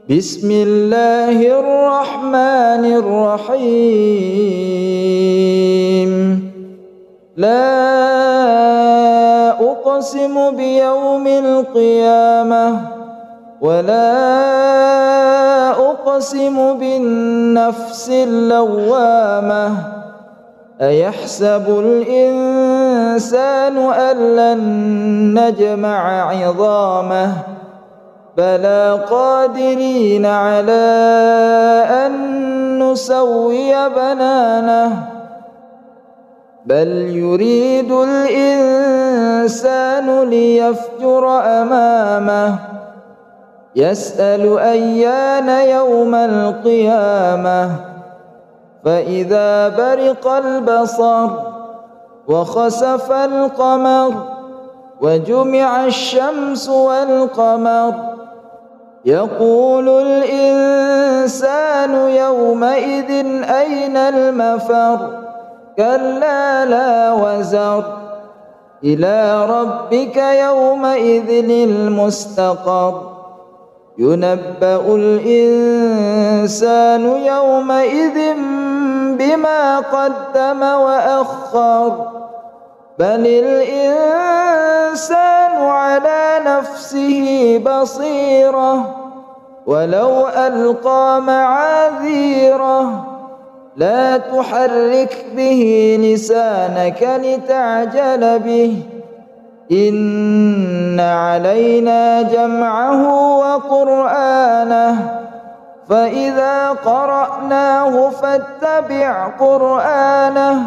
بسم الله الرحمن الرحيم. لا أقسم بيوم القيامة ولا أقسم بالنفس اللوامة. أيحسب الإنسان أن لن نجمع عظامه بلى قادرين على أن نسوي بنانه بل يريد الإنسان ليفجر أمامه يسأل أيان يوم القيامة فإذا برق البصر وخسف القمر وجمع الشمس والقمر يقول الإنسان يومئذ أين المفر كلا لا وزر إلى ربك يومئذ المستقر ينبأ الإنسان يومئذ بما قدم وأخر بل الإنسان على نفسه بصيرة ولو ألقى معاذيره لا تحرك به لسانك لتعجل به إن علينا جمعه وقرآنه فإذا قرأناه فاتبع قرآنه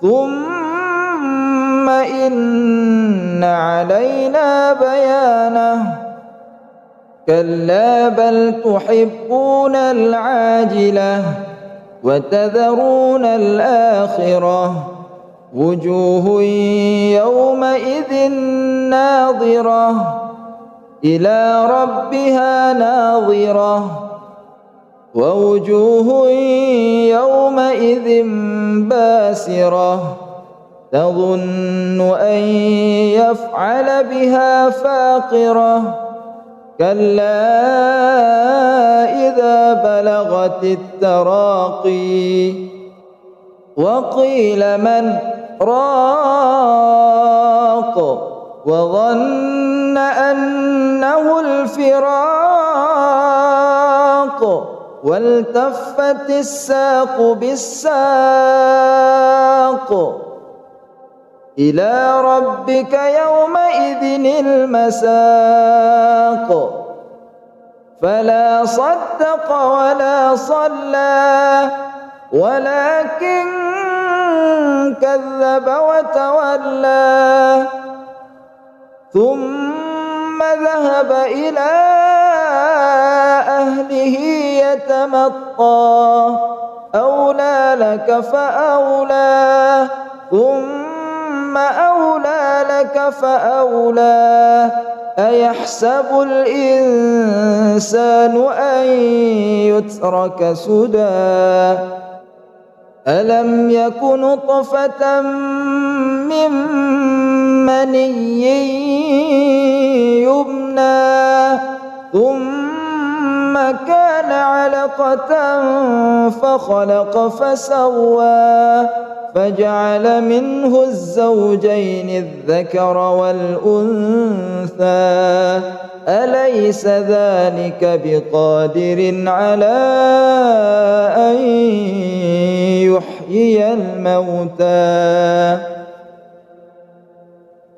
ثم إن علينا بيانه كلا بل تحبون العاجلة وتذرون الآخرة وجوه يومئذ ناظرة إلى ربها ناظرة ووجوه يومئذ باسرة تظن أن يفعل بها فاقرة كلا إذا بلغت التراقي وقيل من راق وظن أنه الفراق والتفت الساق بالساق إلى ربك يومئذ المساق فلا صدق ولا صلى ولكن كذب وتولى ثم ذهب إلى أهله يتمطى أولى لك فأولى ثم أولى لك فأولى أيحسب الإنسان أن يترك سدى ألم يك نطفة من مني يمنى ثم كان علقة فخلق فسوى فجعل منه الزوجين الذكر والأنثى أليس ذلك بقادر على أن يحيي الموتى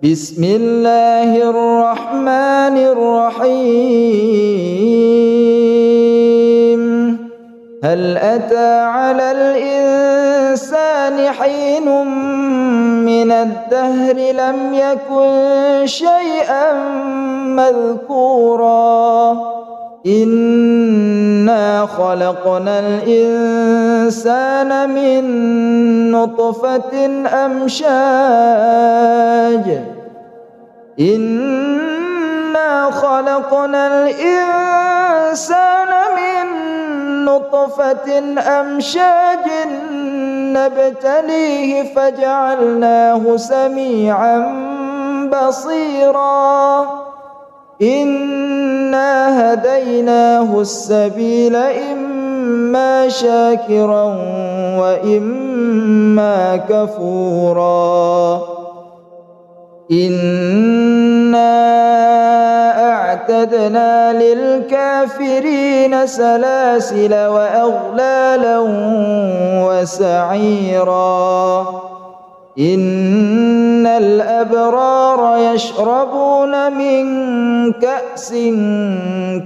بسم الله الرحمن الرحيم هل أتى على الإنسان حين من الدهر لم يكن شيئا مذكورا إنا خلقنا الإنسان من نطفة أمشاج إنا خلقنا الإنسان من نطفة أمشاج نبتليه فجعلناه سميعا بصيرا إن إنا هديناه السبيل إما شاكرا وإما كفورا إنا أعتدنا للكافرين سلاسل وأغلالا وسعيرا إن الأبرار يشربون من كأس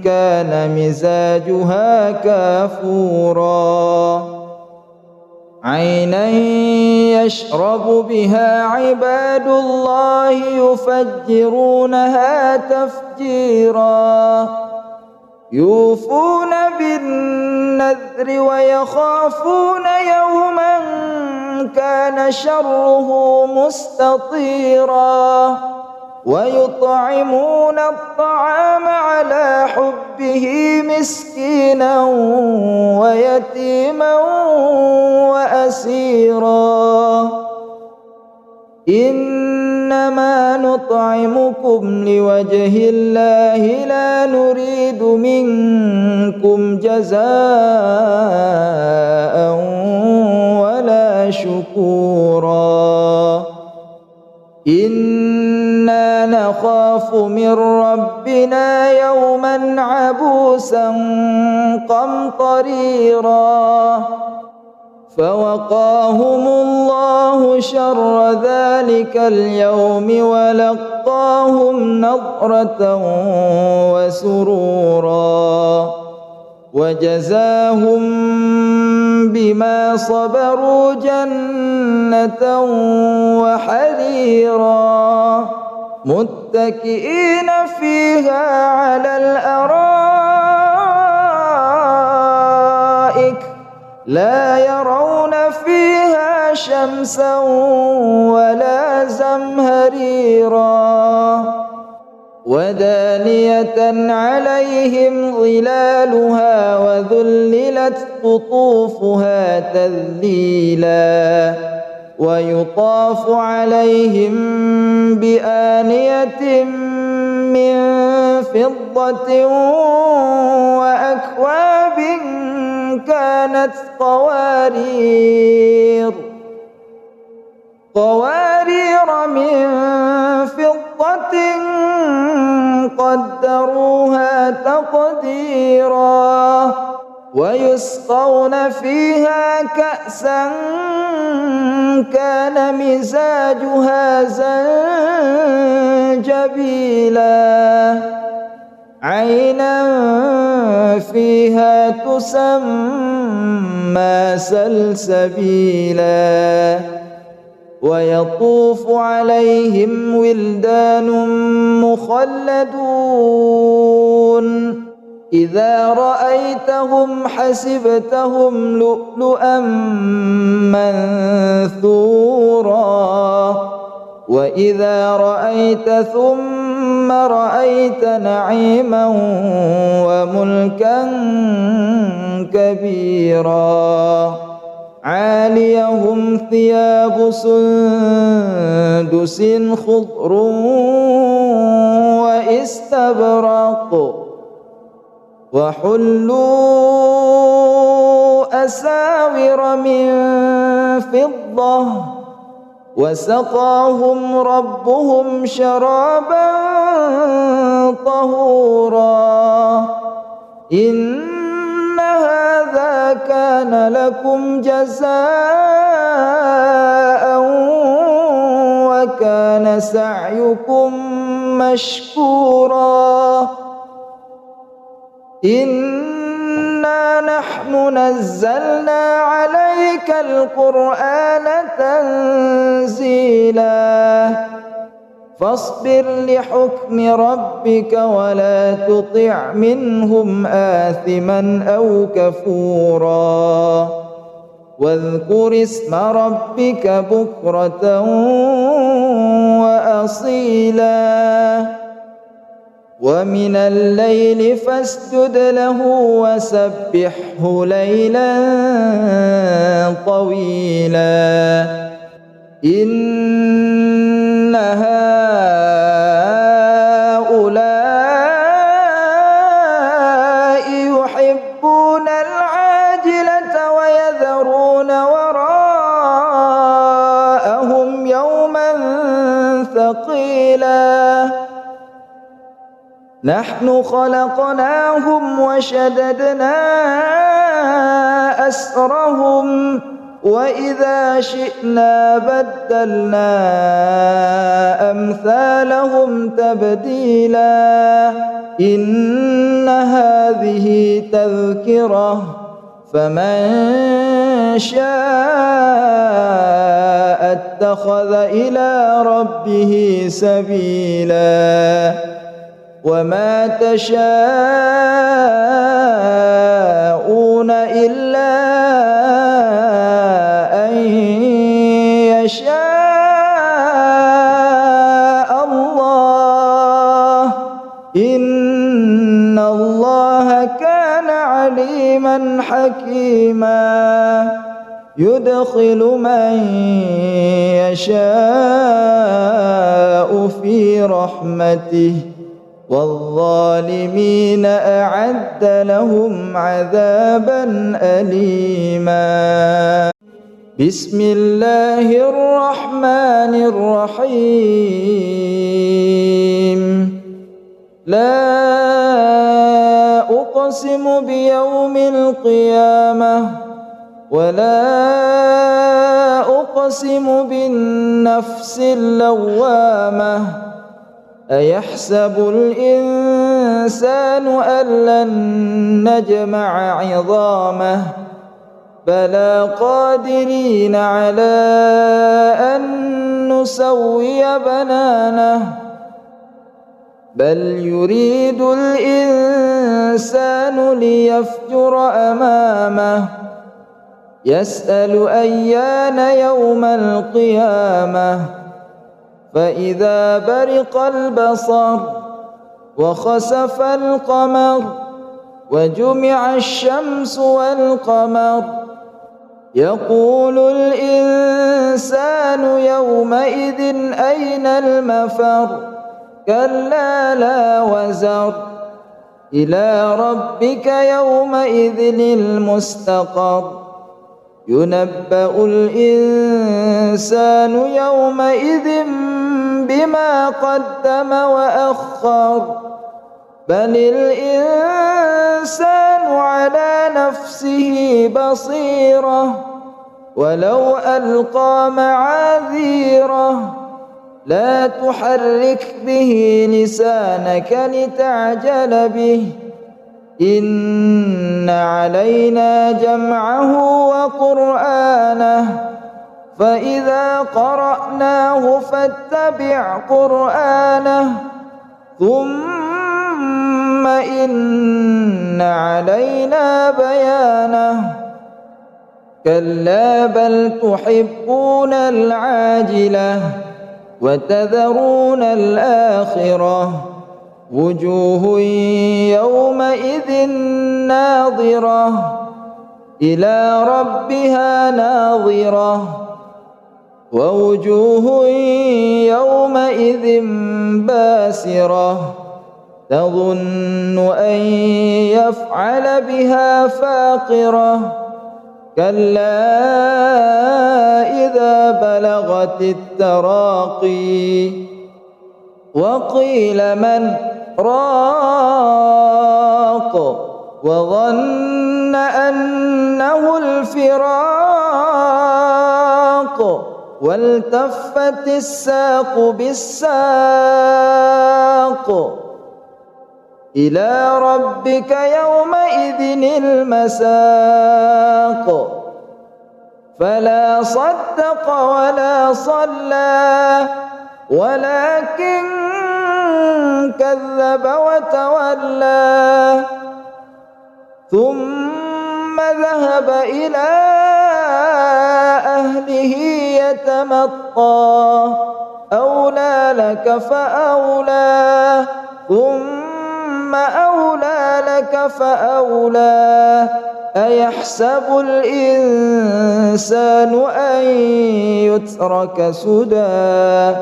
كان مزاجها كافورا عينا يشرب بها عباد الله يفجرونها تفجيرا يوفون بالنذر ويخافون يوما كان شره مستطيرا ويطعمون الطعام على حبه مسكينا ويتيما وأسيرا إنما نطعمكم لوجه الله لا نريد منكم جزاء ولا شكورا إنا نخاف من ربنا يوما عبوسا قمطريرا فوقاهم الله شر ذلك اليوم ولقاهم نضرة وسرورا وجزاهم بما صبروا جنة وحريرا متكئين فيها على الأرائك لا يرون فيها شمسا ولا زمهريرا ودانية عليهم ظلالها وذللت قطوفها تذليلا ويطاف عليهم بآنية من فضة وأكواب كانت قوارير من فضة قدروها تقديرا ويسقون فيها كأسا كان مزاجها زنجبيلا عينا فيها تسمى سلسبيلا ويطوف عليهم ولدان مخلدون إذا رأيتهم حسبتهم لؤلؤا منثورا وإذا رأيت ثم رأيت نعيما وملكا كبيرا عاليهم ثياب سندس خضر واستبرق وحلوا أساور من فضة وسقاهم ربهم شرابا طهورا إن هذا كان لكم جزاء وكان سعيكم مشكورا إنا نحن نزلنا عليك القرآن تنزيلا فاصبر لحكم ربك ولا تطع منهم آثما أو كفورا واذكر اسم ربك بكرة وأصيلا ومن الليل فاسجد له وسبحه ليلا طويلا إن هؤلاء نحن خلقناهم وشددنا أسرهم وإذا شئنا بدلنا أمثالهم تبديلا إن هذه تذكرة فمن شاء اتخذ إلى ربه سبيلا وما تشاءون إلا أن يشاء الله إن الله كان عليما حكيما يدخل من يشاء في رحمته والظالمين أعد لهم عذابا أليما. بسم الله الرحمن الرحيم. لا أقسم بيوم القيامة ولا أقسم بالنفس اللوامة أيحسب الإنسان أن لن نجمع عظامه بلى قادرين على أن نسوي بنانه بل يريد الإنسان ليفجر أمامه يسأل أيان يوم القيامة فإذا برق البصر وخسف القمر وجمع الشمس والقمر يقول الإنسان يومئذ أين المفر كلا لا وزر إلى ربك يومئذ المستقر ينبأ الإنسان يومئذ بما قدم وأخر بل الإنسان على نفسه بصيرة ولو ألقى معاذيره لا تحرك به لسانك لتعجل به إن علينا جمعه وقرآنه فإذا قرأناه فاتبع قرآنه ثم إن علينا بيانه كلا بل تحبون العاجلة وتذرون الآخرة وجوه يومئذ ناظرة إلى ربها ناظرة ووجوه يومئذ باسرة تظن أن يفعل بها فاقرة كلا إذا بلغت التراقي وقيل من راق وظن أنه الفراق والتفت الساق بالساق إلى ربك يومئذ المساق فلا صدق ولا صلى ولكن كذب وتولى ثم ذهب إلى أهله يتمطى أولى لك فأولى ثم أولى لك فأولى أيحسب الإنسان أن يترك سدى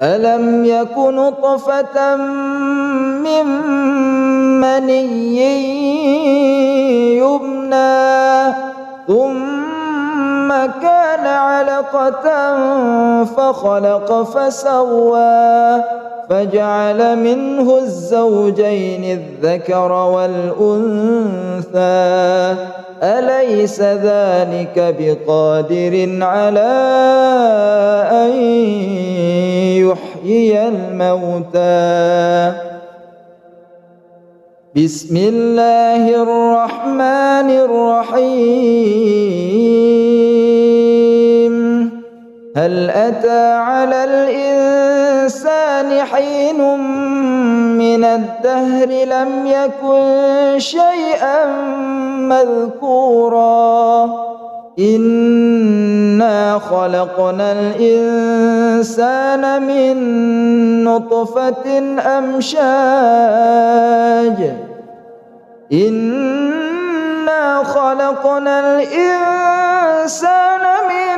ألم يك نطفة من مني يمنى ثم كان علقة فخلق فسوى فجعل منه الزوجين الذكر والأنثى أليس ذلك بقادر على أن يحيي الموتى بسم الله الرحمن الرحيم هل أتى على الإنسان حين من الدهر لم يكن شيئا مذكورا إنا خلقنا الإنسان من نطفة أمشاج إنا خلقنا الإنسان من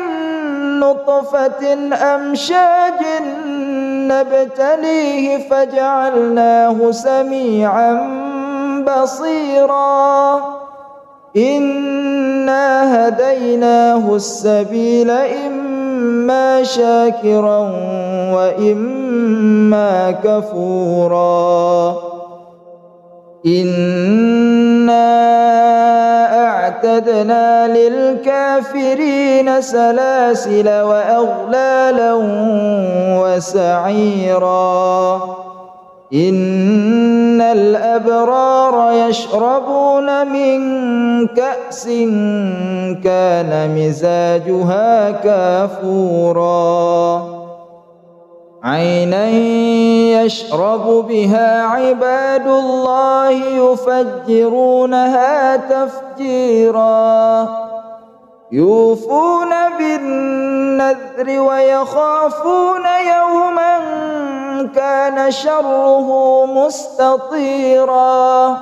نطفة أمشاج نبتليه فجعلناه سميعا بصيرا إنا هديناه السبيل إما شاكرا وإما كفورا إنا أعتدنا للكافرين سلاسل وأغلالا وسعيرا إن الأبرار يشربون من كأس كان مزاجها كافورا عينا يشرب بها عباد الله يفجرونها تفجيرا يوفون بالنذر ويخافون يوما كان شره مستطيرا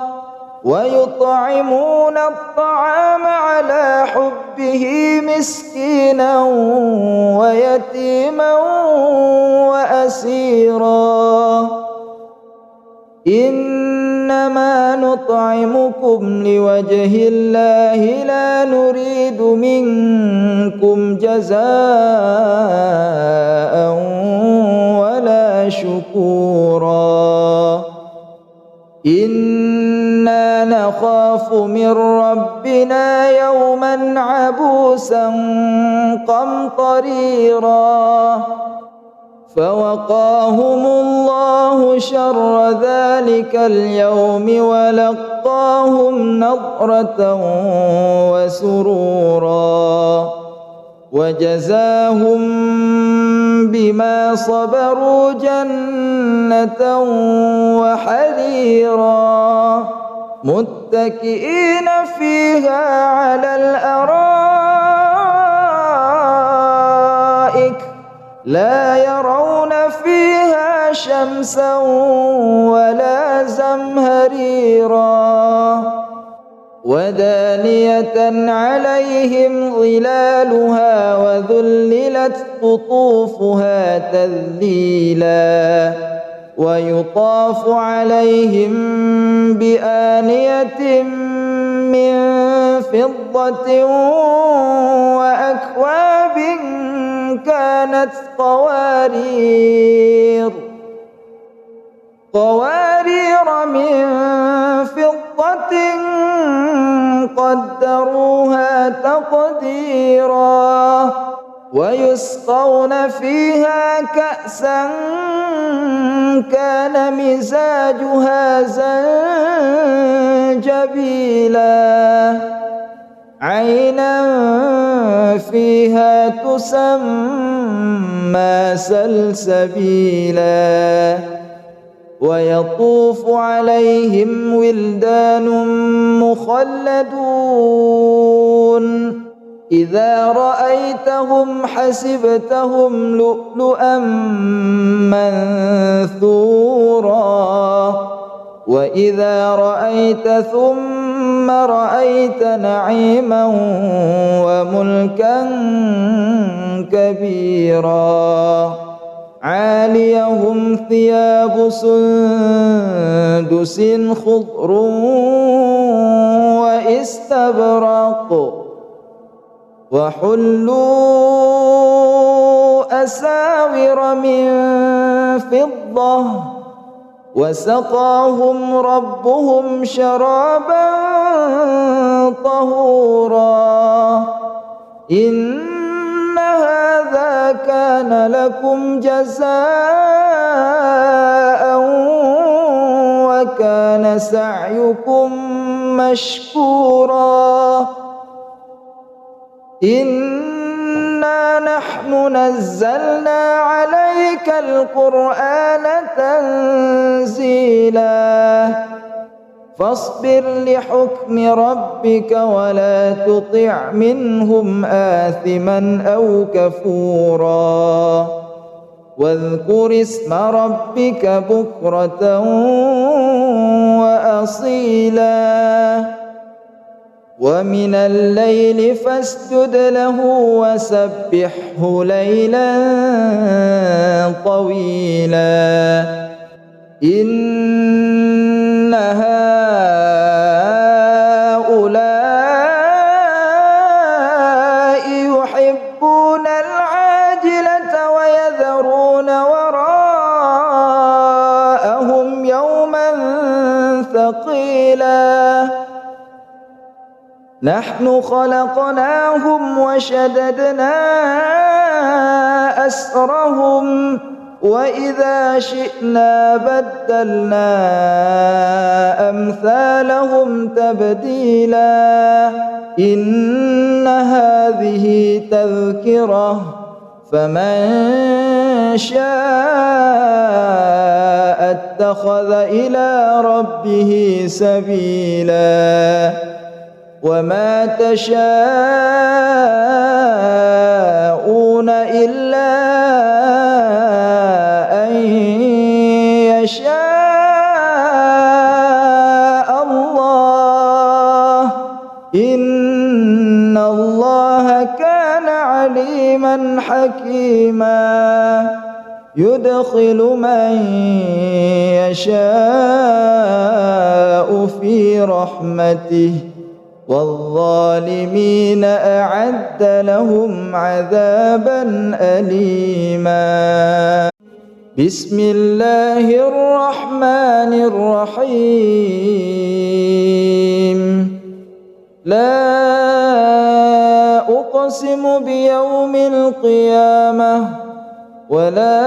ويطعمون الطعام على حبه مسكينا ويتيما وأسيرا إنما نطعمكم لوجه الله لا نريد منكم جزاء ولا شكورا إنا نخاف من ربنا يوما عبوسا قمطريرا فوقاهم الله شر ذلك اليوم ولقاهم نضرة وسرورا وجزاهم بما صبروا جنة وحريرا متكئين فيها على الأرائك لا يرون فيها شمسا ولا زمهريرا ودانية عليهم ظلالها وذللت قطوفها تذليلا ويطاف عليهم بآنية من فضة وأكواب كانت قوارير من فضة قدروها تقديرا ويسقون فيها كأسا كان مزاجها زنجبيلا عينا فيها تسمى سلسبيلا ويطوف عليهم ولدان مخلدون إذا رأيتهم حسبتهم لؤلؤا منثورا وإذا رأيت ثم رأيت نعيما وملكا كبيرا عاليهم ثياب سندس خضر وإستبرق وحلوا أساور من فضة وسقاهم ربهم شرابا طهورا إن هذا كان لكم جزاء وكان سعيكم مشكورا إنا نحن نزلنا عليك القرآن تنزيلا فاصبر لحكم ربك ولا تطع منهم آثما أو كفورا واذكر اسم ربك بكرة وأصيلا ومن الليل فاسجد له وسبحه ليلا طويلا إن هؤلاء يحبون العاجلة ويذرون وراءهم يوما ثقيلا نحن خلقناهم وشددنا أسرهم وإذا شئنا بدلنا أمثالهم تبديلا إن هذه تذكرة فمن شاء اتخذ إلى ربه سبيلا وما تشاءون إلا أن يشاء الله إن الله كان عليما حكيما يدخل من يشاء في رحمته والظالمين أعد لهم عذابا أليما بسم الله الرحمن الرحيم لا أقسم بيوم القيامة ولا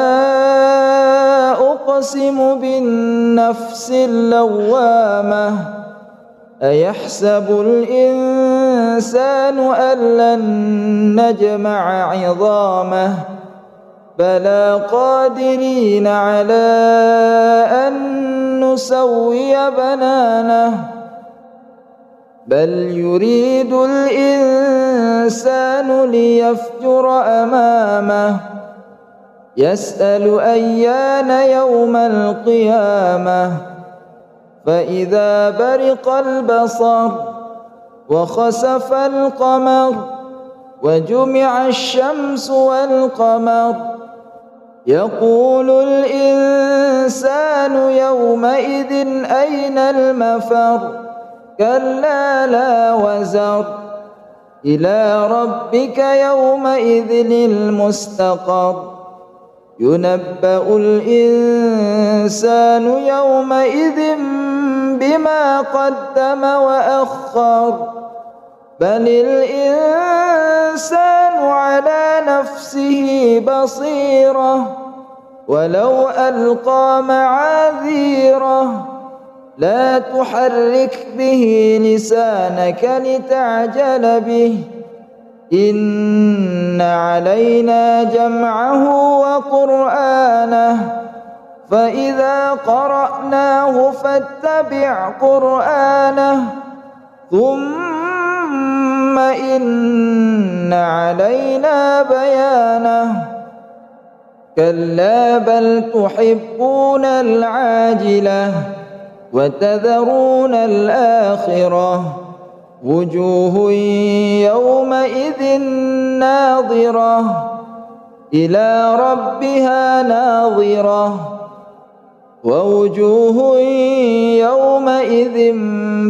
أقسم بالنفس اللوامة أيحسب الإنسان أن لن نجمع عظامه بلى قادرين على أن نسوي بنانه بل يريد الإنسان ليفجر أمامه يسأل أيان يوم القيامة فإذا برق البصر وخسف القمر وجمع الشمس والقمر يقول الإنسان يومئذ أين المفر كلا لا وزر إلى ربك يومئذ المستقر ينبأ الإنسان يومئذ بما قدم وأخر بل الإنسان على نفسه بصيرة ولو ألقى معاذيره لا تحرك به لسانك لتعجل به إن علينا جمعه وقرآنه فإذا قرأناه فاتبع قرآنه ثم إن علينا بيانه كلا بل تحبون العاجلة وتذرون الآخرة وجوه يومئذ ناظرة إلى ربها ناظرة ووجوه يومئذ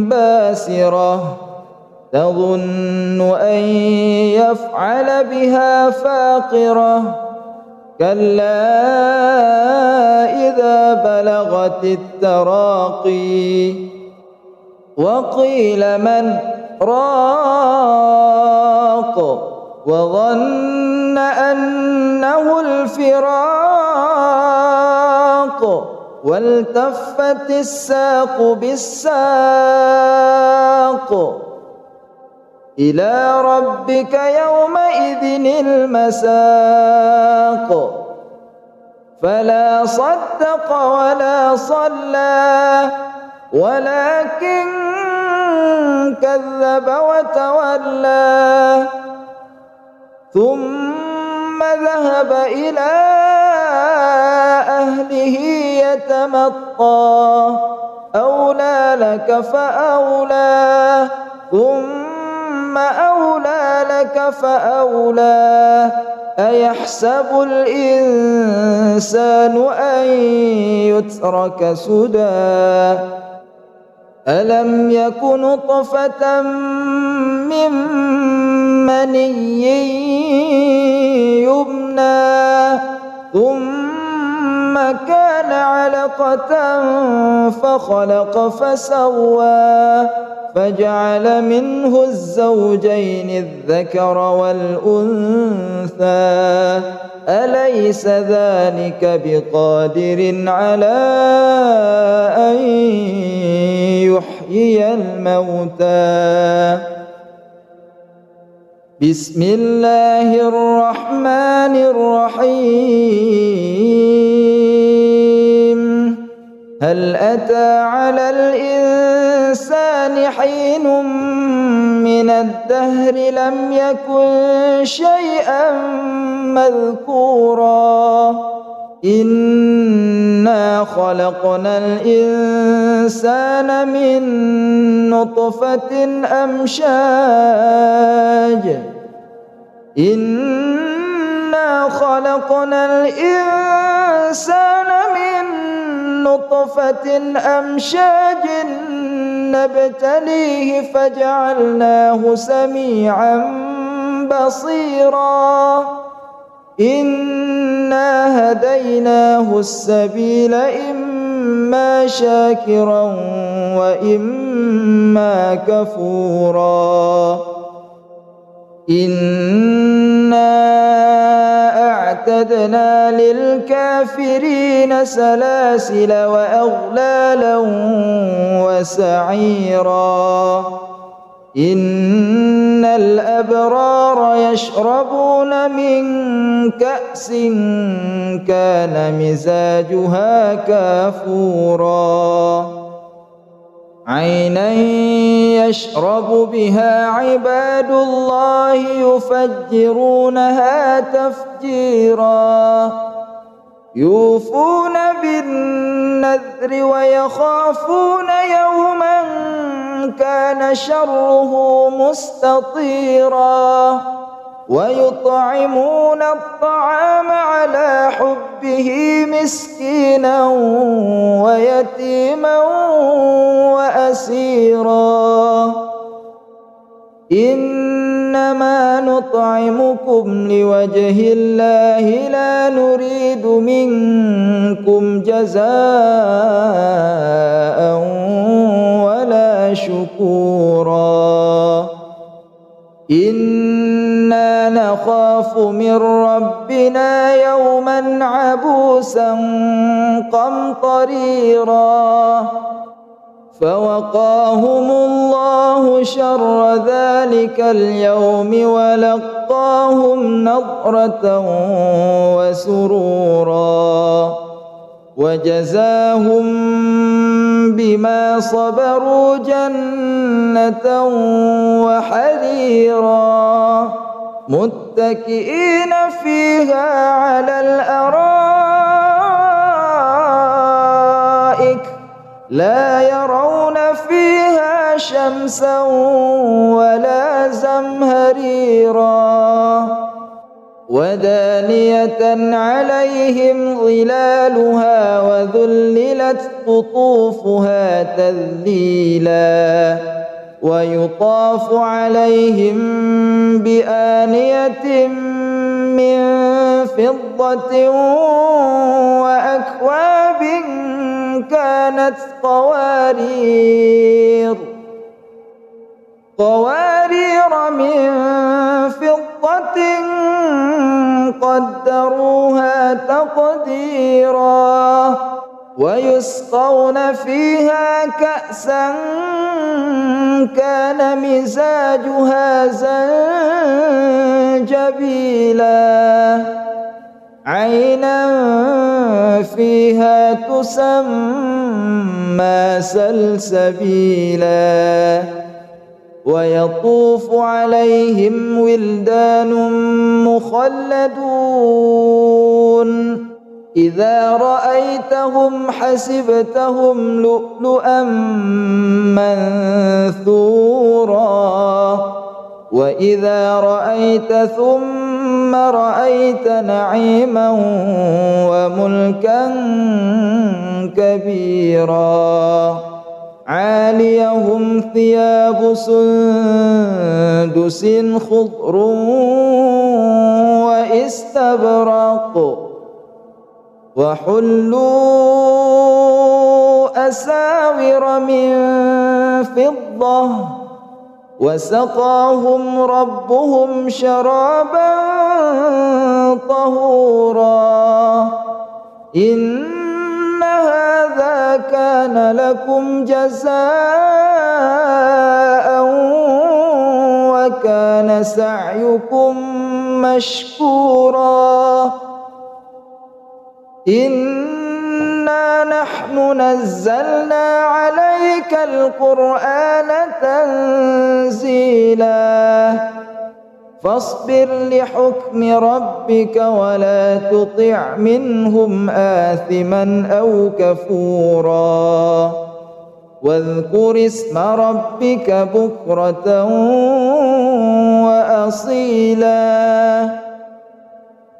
باسرة تظن أن يفعل بها فاقرة كلا إذا بلغت التراقي وقيل من راق وظن أنه الفراق والتفت الساق بالساق إلى ربك يومئذ المساق فلا صدق ولا صلى ولكن كذب وتولى ثم ذهب إلى أهله يتمطى أولى لك فأولى ثم أولى لك فأولى أيحسب الإنسان أن يترك سدى ألم يك نطفة من مني يمنى ثم كان علقة فخلق فسوى فجعل منه الزوجين الذكر والأنثى أليس ذلك بقادر على أن يحيي الموتى بسم الله الرحمن الرحيم هل أتى على الإنسان حين من الدهر لم يكن شيئا مذكورا إنا خلقنا الإنسان من نطفة أمشاج إنا خلقنا الإنسان من نطفة أمشاج نبتليه فجعلناه سميعا بصيرا إنا هديناه السبيل إما شاكرا وإما كفورا إنا أعتدنا للكافرين سلاسل وأغلالا وسعيرا إن الأبرار يشربون من كأس كان مزاجها كافورا عينا يشرب بها عباد الله يفجرونها تفجيرا يوفون بالنذر ويخافون يوما كان شره مستطيرا ويطعمون الطعام على حبه مسكينا ويتيما وأسيرا إنما نطعمكم لوجه الله لا نريد منكم جزاء ولا شكورا إنا نخاف من ربنا يوما عبوسا قمطريرا فوقاهم الله شر ذلك اليوم ولقاهم نضرة وسرورا وجزاهم بما صبروا جنة وحريرا متكئين فيها على الأرائك لا يرون فيها شمسا ولا زمهريرا ودانية عليهم ظلالها وذللت قطوفها تذليلا ويطاف عليهم بآنية من فضة وأكواب كانت قوارير من فضة قدروها تقديرا ويسقون فيها كأسا كان مزاجها زنجبيلا عينا فيها تسمى سلسبيلا ويطوف عليهم ولدان مخلدون إذا رأيتهم حسبتهم لؤلؤا منثورا وإذا رأيت ثم رأيت نعيما وملكا كبيرا عاليهم ثياب سندس خضر واستبرق وحلوا أساور من فضة وسقاهم ربهم شرابا طهورا إن هذا كان لكم جزاء وكان سعيكم مشكورا إنا نحن نزلنا عليك القرآن تنزيلا فاصبر لحكم ربك ولا تطع منهم آثما أو كفورا واذكر اسم ربك بكرة وأصيلا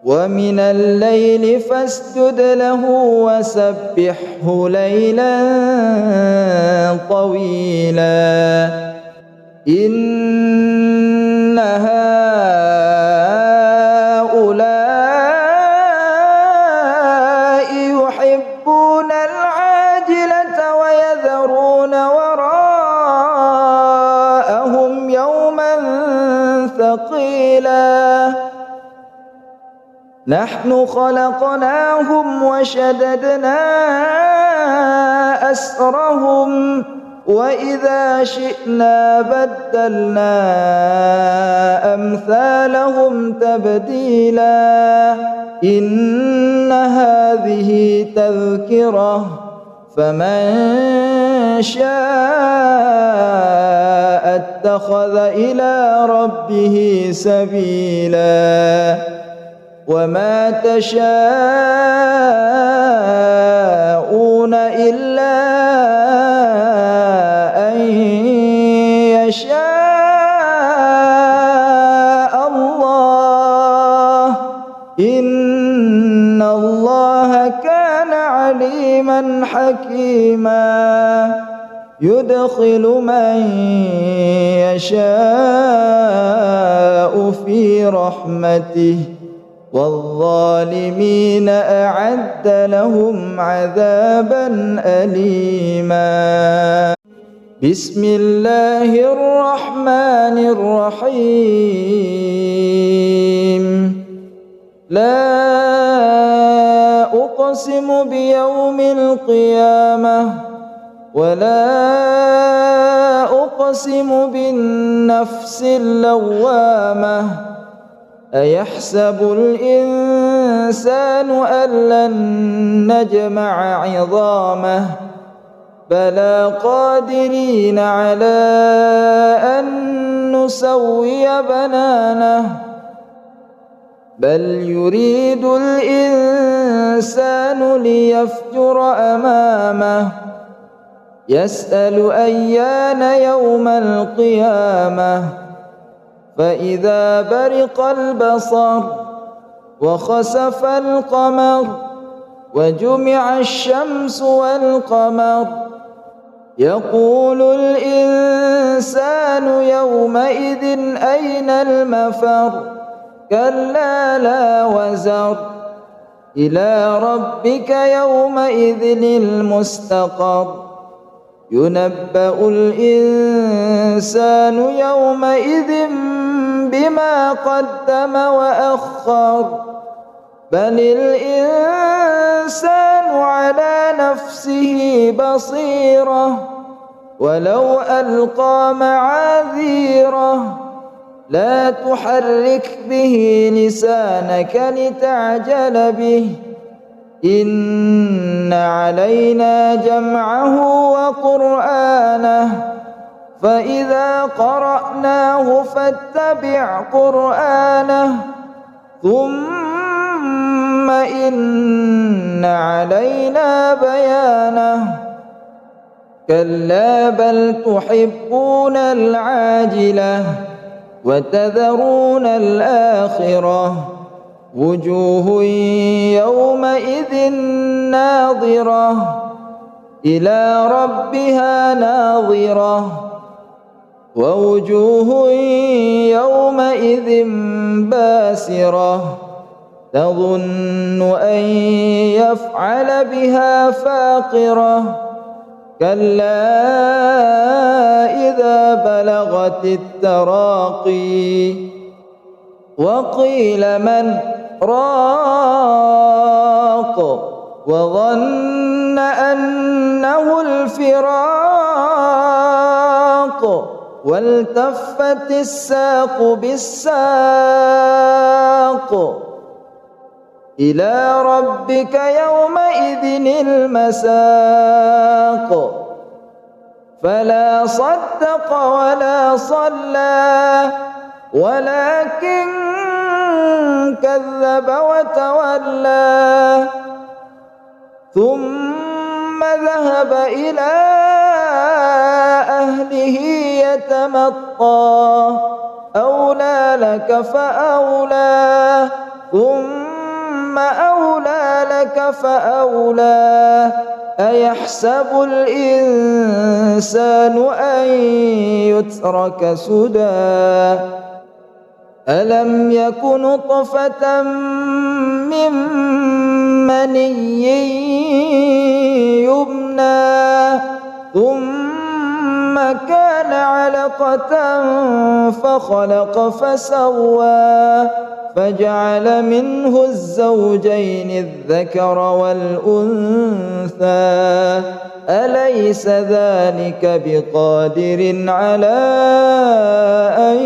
ومن الليل فاسجد له وسبحه ليلا طويلا إن هؤلاء يحبون العاجلة ويذرون وراءهم يوما ثقيلا نحن خلقناهم وشددنا أسرهم وإذا شئنا بدلنا أمثالهم تبديلا إن هذه تذكرة فمن شاء اتخذ إلى ربه سبيلا وما تشاءون إلا أن يشاء الله إن الله كان عليما حكيما يدخل من يشاء في رحمته والظالمين أعد لهم عذابا أليما بسم الله الرحمن الرحيم لا أقسم بيوم القيامة ولا أقسم بالنفس اللوامة أيحسب الإنسان أن لن نجمع عظامه بلى قادرين على أن نسوي بنانه بل يريد الإنسان ليفجر أمامه يسأل أيان يوم القيامة فإذا برق البصر وخسف القمر وجمع الشمس والقمر يقول الإنسان يومئذ أين المفر كلا لا وزر إلى ربك يومئذ المستقر ينبأ الإنسان يومئذ بما قدم وأخر بل الإنسان على نفسه بصيرة ولو ألقى معاذيره لا تحرك به لسانك لتعجل به إن علينا جمعه وقرآنه فإذا قرأناه فاتبع قرآنه ثم إن علينا بيانه كلا بل تحبون العاجلة وتذرون الآخرة وجوه يومئذ ناظرة إلى ربها ناظرة ووجوه يومئذ باسرة تظن أن يفعل بها فاقرة كلا إذا بلغت التراقي وقيل من راق وظن أنه الفراق والتفت الساق بالساق إلى ربك يومئذ المساق فلا صدق ولا صلى ولكن كذب وتولى ثم ذهب إلى أهله يتمطى أولى لك فأولى ثم أولى لك فأولى أيحسب الإنسان أن يترك سدى ألم يك نطفة من مني يمنى ثم كان علقة فخلق فسوى فجعل منه الزوجين الذكر والأنثى أليس ذلك بقادر على أن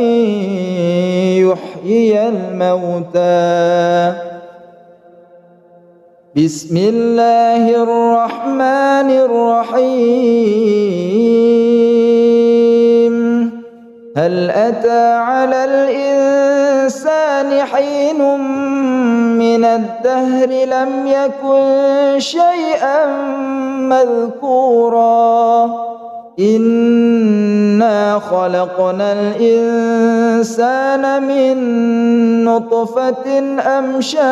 يحيي الموتى بسم الله الرحمن الرحيم هل أتى على الإنسان حين من الدهر لم يكن شيئا مذكورا إنا خلقنا الإنسان من نطفة أمشاج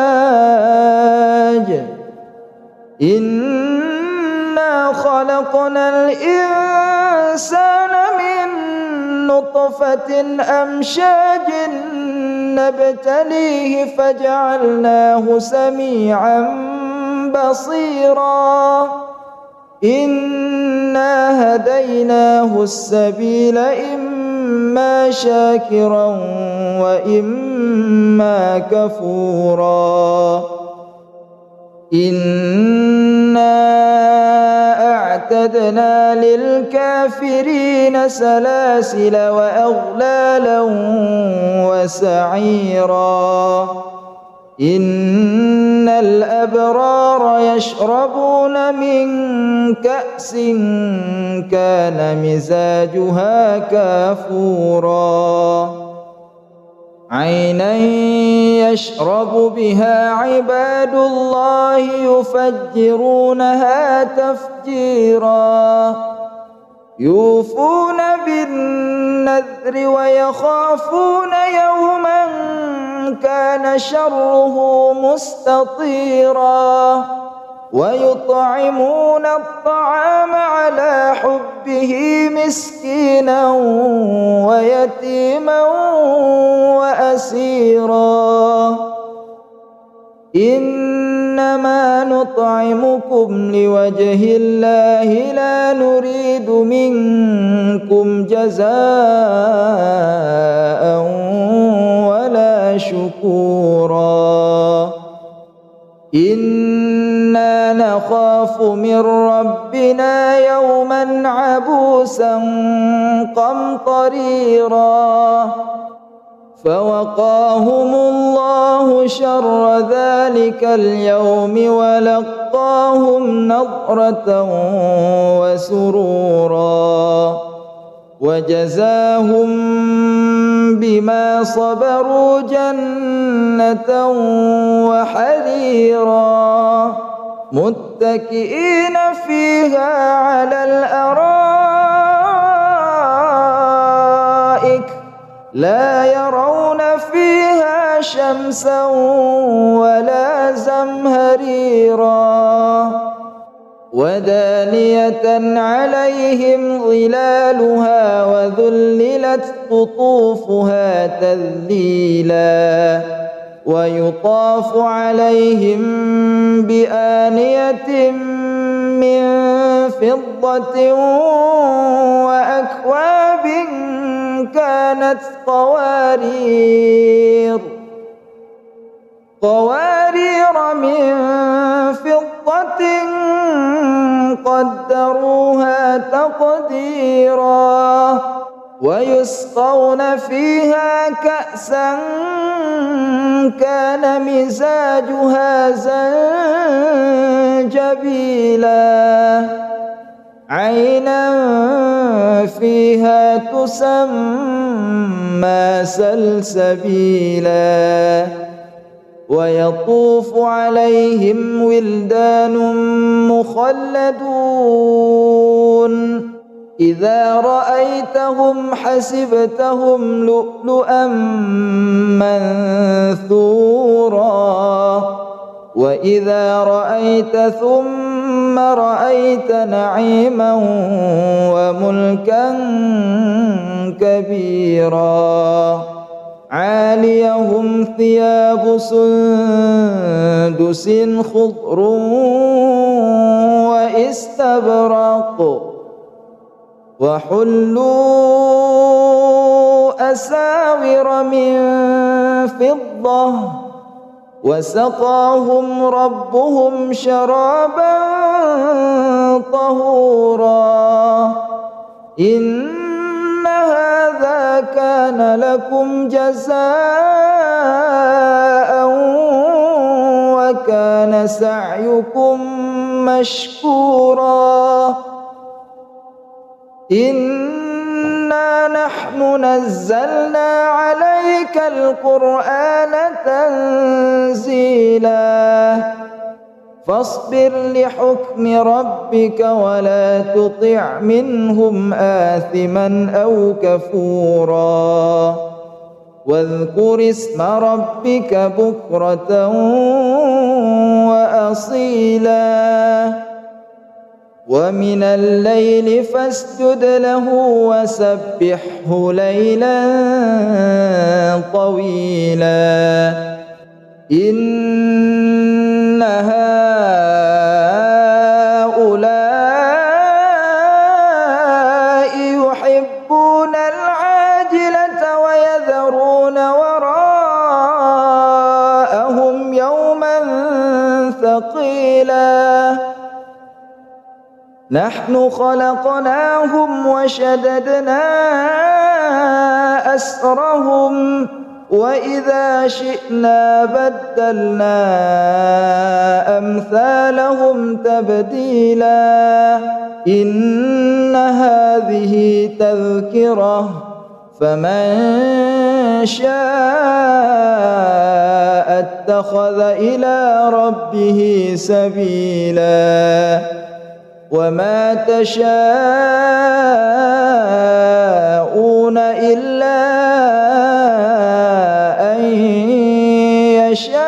إنا خلقنا الإنسان من نطفة أمشاج نبتليه فجعلناه سميعا بصيرا إنا هديناه السبيل إما شاكرا وإما كفورا إنا أعتدنا للكافرين سلاسل وأغلالا وسعيرا إن الأبرار يشربون من كأس كان مزاجها كافورا عينا يشرب بها عباد الله يفجرونها تفجيرا يوفون بالنذر ويخافون يوما كان شره مستطيرا ويطعمون الطعام على حبه مسكينا ويتيما وأسيرا إنما نطعمكم لوجه الله لا نريد منكم جزاء ولا شكورا إنا نخاف من ربنا يوما عبوسا قمطريرا فوقاهم الله شر ذلك اليوم ولقاهم نضرة وسرورا وجزاهم بما صبروا جنة وحريرا متكئين فيها على الأرائك لا يرون فيها شمسا ولا زمهريرا ودانية عليهم ظلالها وذللت قطوفها تذليلا ويطاف عليهم بآنية من فضة وأكواب كانت قوارير من فضة قدروها تقديرا ويسقون فيها كأسا كان مزاجها زنجبيلا عينا فيها تسمى سلسبيلا ويطوف عليهم ولدان مخلدون إذا رأيتهم حسبتهم لؤلؤا منثورا وإذا رأيت ثم رأيت نعيما وملكا كبيرا عاليهم ثياب سندس خضر واستبرق وحلوا أساور من فضة وسقاهم ربهم شرابا طهورا إن هذا كان لكم جزاء وكان سعيكم مشكورا إنا نحن نزلنا عليك القرآن تنزيلا فاصبر لحكم ربك ولا تطع منهم آثما أو كفورا واذكر اسم ربك بكرة وأصيلا ومن الليل فاسجد له وسبحه ليلا طويلا إن هؤلاء يحبون العاجلة ويذرون وراءهم يوما ثقيلا نحن خلقناهم وشددنا أسرهم وإذا شئنا بدلنا أمثالهم تبديلا إن هذه تذكرة فمن شاء اتخذ إلى ربه سبيلا وما تشاءون إلا أن يشاء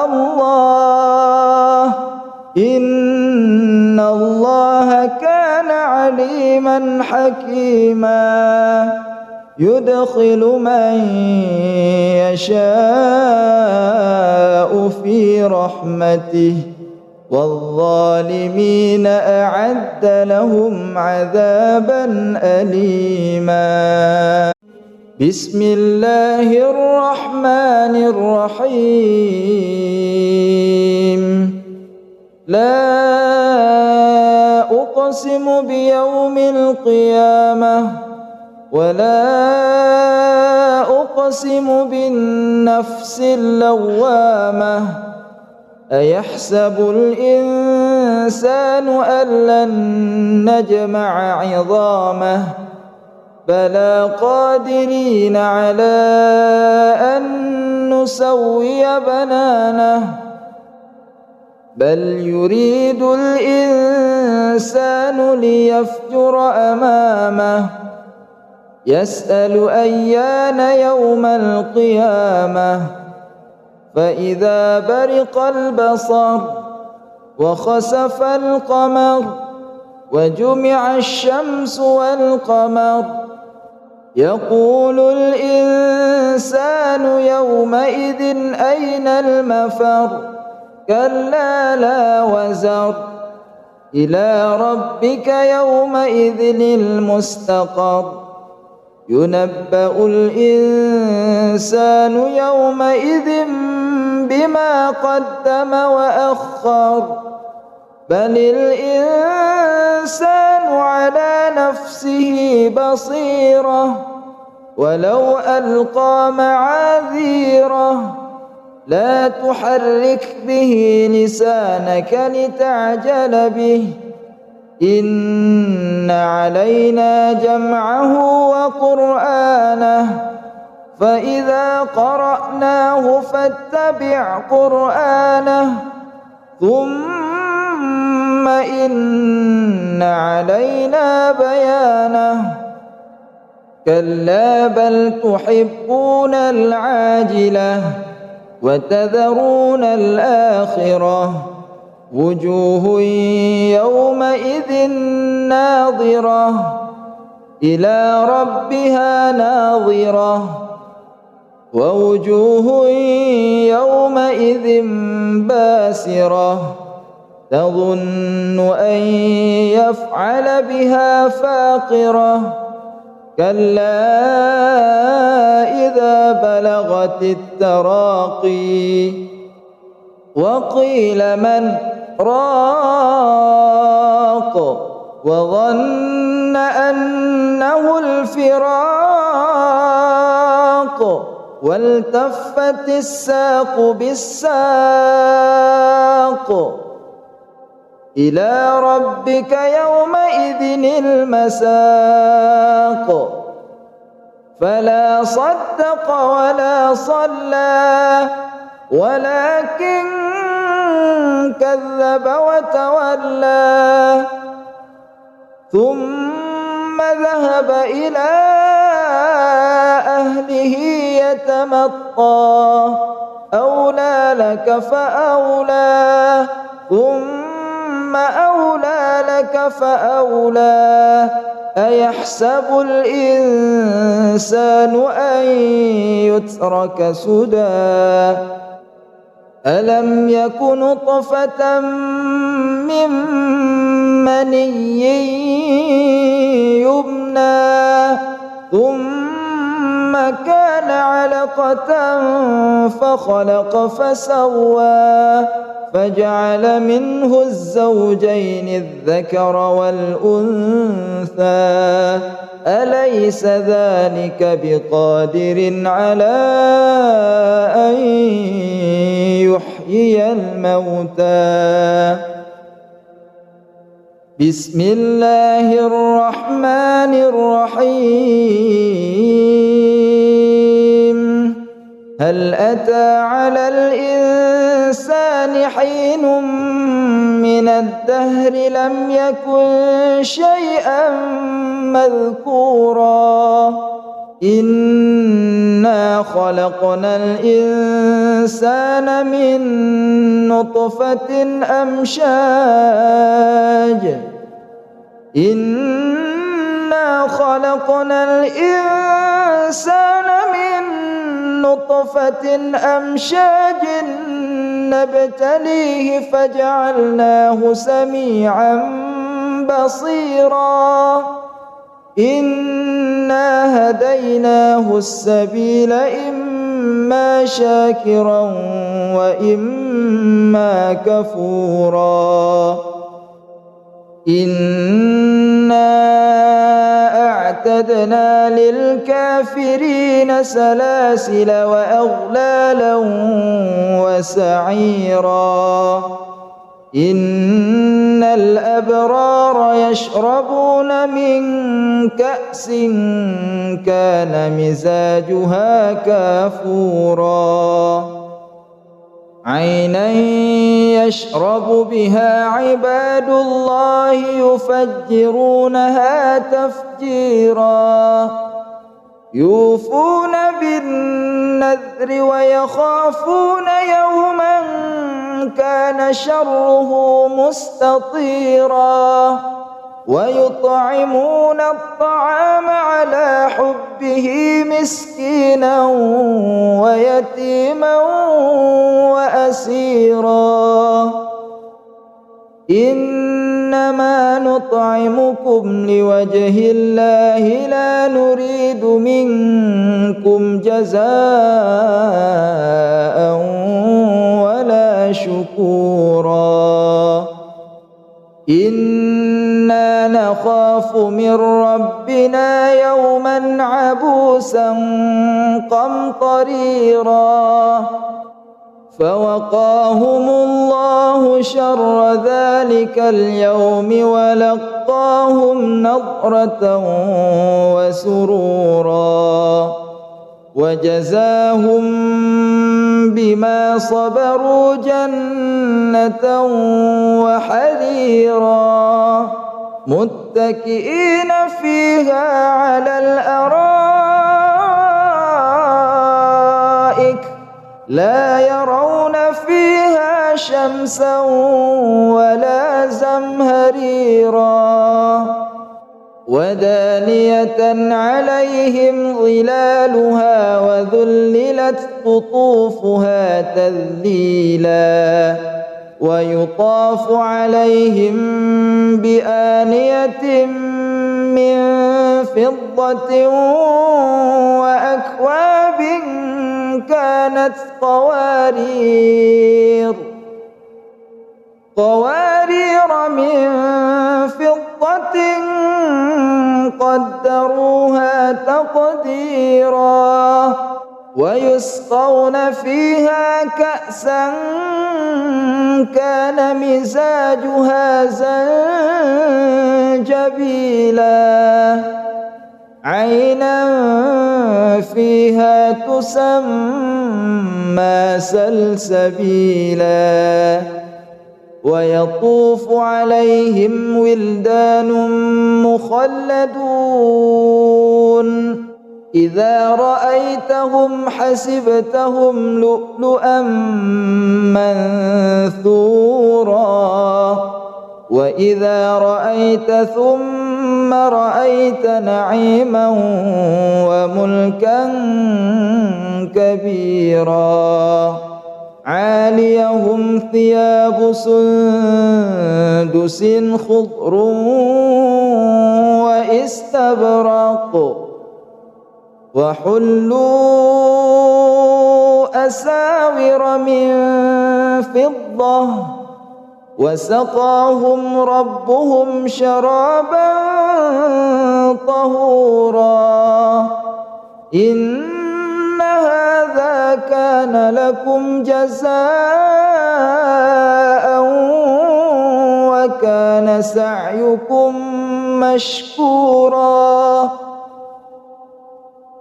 الله إن الله كان عليما حكيما يدخل من يشاء في رحمته والظالمين أعد لهم عذابا أليما. بسم الله الرحمن الرحيم. لا أقسم بيوم القيامة ولا أقسم بالنفس اللوامة. أيحسب الإنسان أن لن نجمع عظامه بلى قادرين على أن نسوي بنانه بل يريد الإنسان ليفجر أمامه يسأل أيان يوم القيامة فإذا برق البصر وخسف القمر وجمع الشمس والقمر يقول الإنسان يومئذ أين المفر كلا لا وزر إلى ربك يومئذ المستقر ينبأ الإنسان يومئذ بما قدم وأخر بل الإنسان على نفسه بصيرة ولو ألقى معاذيره لا تحرك به لسانك لتعجل به إن علينا جمعه وقرآنه فإذا قرأناه فاتبع قرآنه ثم إن علينا بيانه كلا بل تحبون العاجلة وتذرون الآخرة وجوه يومئذ ناظرة إلى ربها ناظرة ووجوه يومئذ باسرة تظن أن يفعل بها فاقرة كلا إذا بلغت التراقي وقيل من راق وظن أنه الفراق والتفت الساق بالساق إلى ربك يومئذ المساق فلا صدق ولا صلى ولكن كذب وتولى ثم ذهب إلى أهله يتمطى أولى لك فأولى ثم أولى لك فأولى أيحسب الإنسان أن يترك سدى ألم يك نطفة من مني يمنى ثم كان علقة فخلق فسوى فجعل منه الزوجين الذكر والأنثى أليس ذلك بقادر على أن يحيي الموتى بسم الله الرحمن الرحيم هل أتى على الإنسان حين من الدهر لم يكن شيئا مذكورا إنا خلقنا الإنسان من نطفة أمشاج إنا خلقنا الإنسان من نطفة أمشاج نبتليه فجعلناه سميعا بصيرا إنا هديناه السبيل إما شاكرا وإما كفورا إنا أعتدنا للكافرين سلاسل وأغلالا وسعيرا إن الأبرار يشربون من كأس كان مزاجها كافورا عينا يشرب بها عباد الله يفجرونها تفجيرا يوفون بالنذر ويخافون يوما كان شره مستطيرا ويطعمون الطعام على حبه مسكينا ويتيما وأسيرا إنما نطعمكم لوجه الله لا نريد منكم جزاء ولا شكورا إنا نخاف من ربنا يوما عبوسا قمطريرا فوقاهم الله شر ذلك اليوم ولقاهم نضرة وسرورا وجزاهم بما صبروا جنة وحريرا متكئين فيها على الأرائك لا يرون فيها شمسا ولا زمهريرا ودانية عليهم ظلالها وذللت قطوفها تذليلا ويطاف عليهم بآنية من فضة وأكواب كانت قوارير من فضة قدروها تقديرا ويسقون فيها كأسا كان مزاجها زنجبيلا عينا فيها تسمى سلسبيلا ويطوف عليهم ولدان مخلدون إذا رأيتهم حسبتهم لؤلؤا منثورا وإذا رأيت ثم رأيت نعيما وملكا كبيرا عاليهم ثياب سندس خضر واستبرق وحلوا أساور من فضة وسقاهم ربهم شرابا طهورا إن هذا كان لكم جزاء وكان سعيكم مشكورا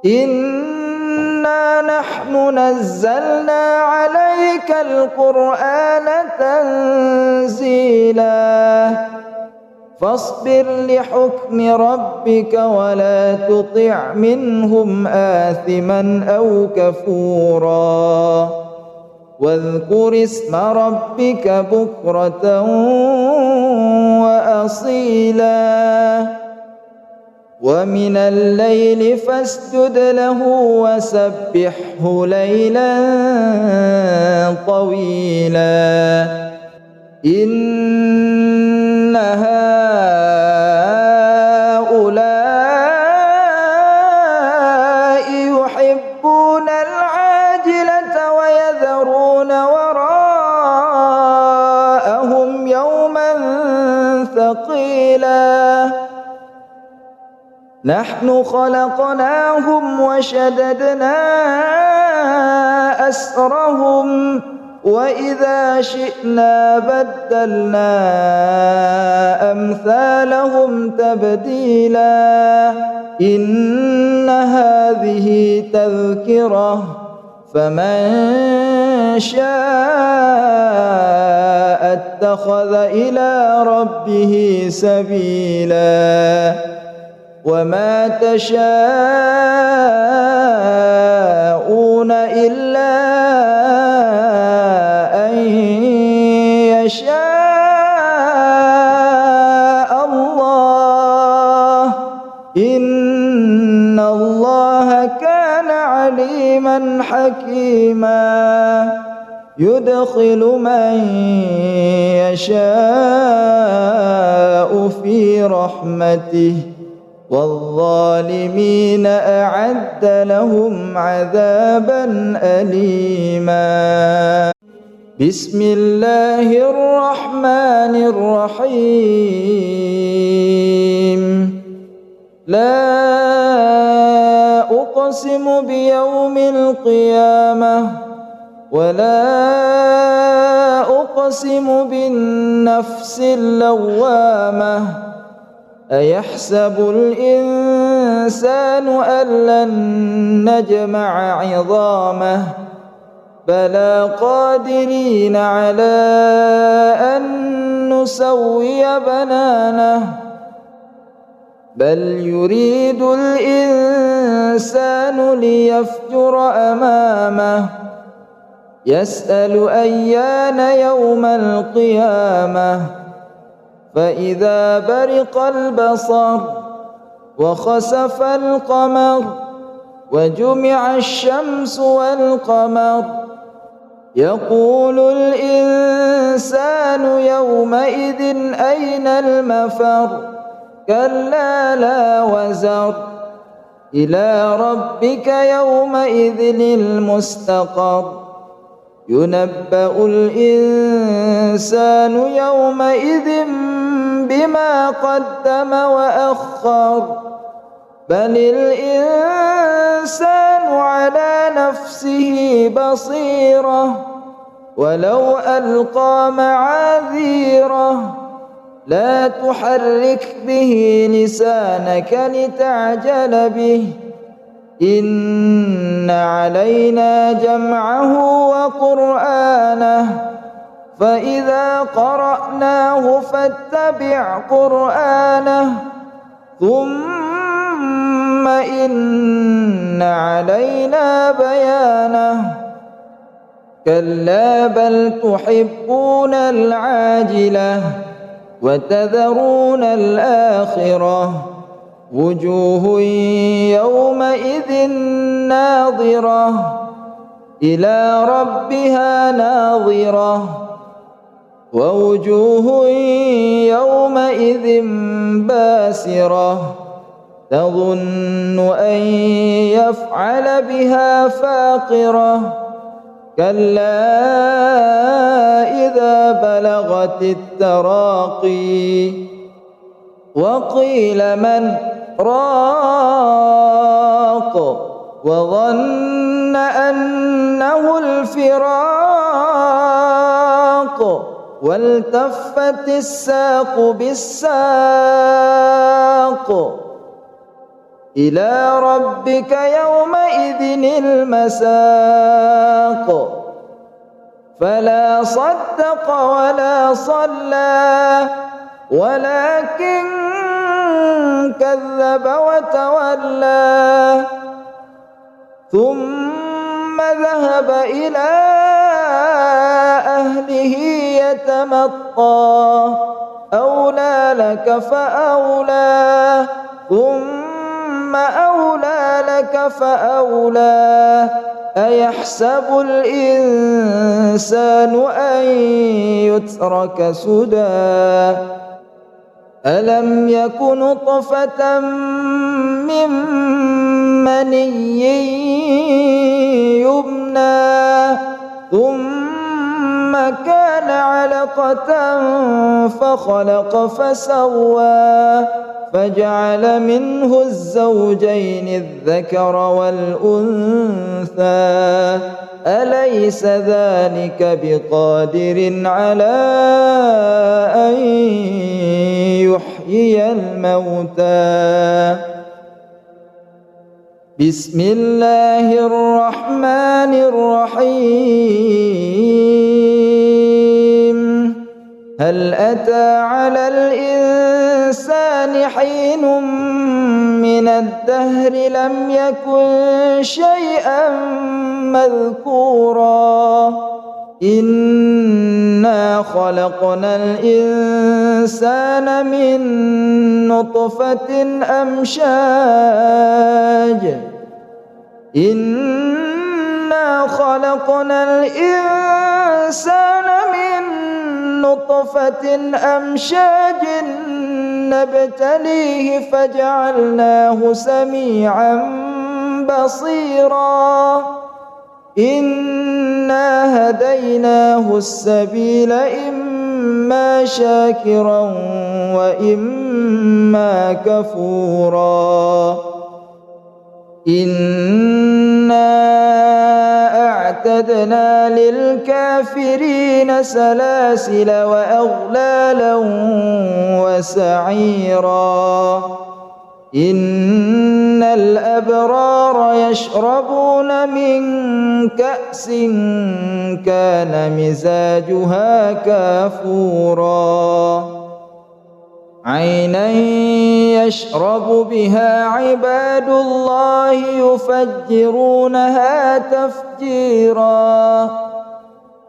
إنا نحن نزلنا عليك القرآن تنزيلا فاصبر لحكم ربك ولا تطع منهم آثما أو كفورا واذكر اسم ربك بكرة وأصيلا ومن الليل فاسجد له وسبحه ليلا طويلا إن هؤلاء يحبون العاجلة ويذرون وراءهم يوما ثقيلا نحن خلقناهم وشددنا أسرهم وإذا شئنا بدلنا أمثالهم تبديلا إن هذه تذكرة فمن شاء اتخذ إلى ربه سبيلا وما تشاءون إلا أن يشاء الله إن الله كان عليما حكيما يدخل من يشاء في رحمته والظالمين أعد لهم عذابا أليما بسم الله الرحمن الرحيم لا أقسم بيوم القيامة ولا أقسم بالنفس اللوامة أيحسب الإنسان أن لن نجمع عظامه بلى قادرين على أن نسوي بنانه بل يريد الإنسان ليفجر أمامه يسأل أيان يوم القيامة فإذا برق البصر وخسف القمر وجمع الشمس والقمر يقول الإنسان يومئذ أين المفر كلا لا وزر إلى ربك يومئذ المستقر ينبأ الإنسان يومئذ بما قدم وأخر بل الإنسان على نفسه بصيرة ولو ألقى معاذيره لا تحرك به لسانك لتعجل به إن علينا جمعه وقرآنه فإذا قرأناه فاتبع قرآنه ثم إن علينا بيانه كلا بل تحبون العاجلة وتذرون الآخرة وجوه يومئذ ناظرة إلى ربها ناظرة ووجوه يومئذ باسرة تظن أن يفعل بها فاقرة كلا إذا بلغت التراقي وقيل من راق وظن أنه الفراق والتفت الساق بالساق إلى ربك يومئذ المساق فلا صدق ولا صلى ولكن كذب وتولى ثم ذهب إلى أهله يتمطى أولى لك فأولى ثم ثم أولى لك فأولى أيحسب الإنسان أن يترك سدى ألم يك نطفة من مني يمنى ثم كان علقة فخلق فسوى فجعل منه الزوجين الذكر والأنثى أليس ذلك بقادر على أن يحيي الموتى بسم الله الرحمن الرحيم هل أتى على الإنسان حين من الدهر لم يكن شيئا مذكورا إنا خلقنا الإنسان من نطفة أمشاج إنا خلقنا الإنسان من نطفة أمشاج نبتليه فجعلناه سميعا بصيرا إنا هديناه السبيل إما شاكرا وإما كفورا إنا أعتدنا للكافرين سلاسل وأغلالا وسعيرا إن الأبرار يشربون من كأس كان مزاجها كافورا عينا يشرب بها عباد الله يفجرونها تفجيرا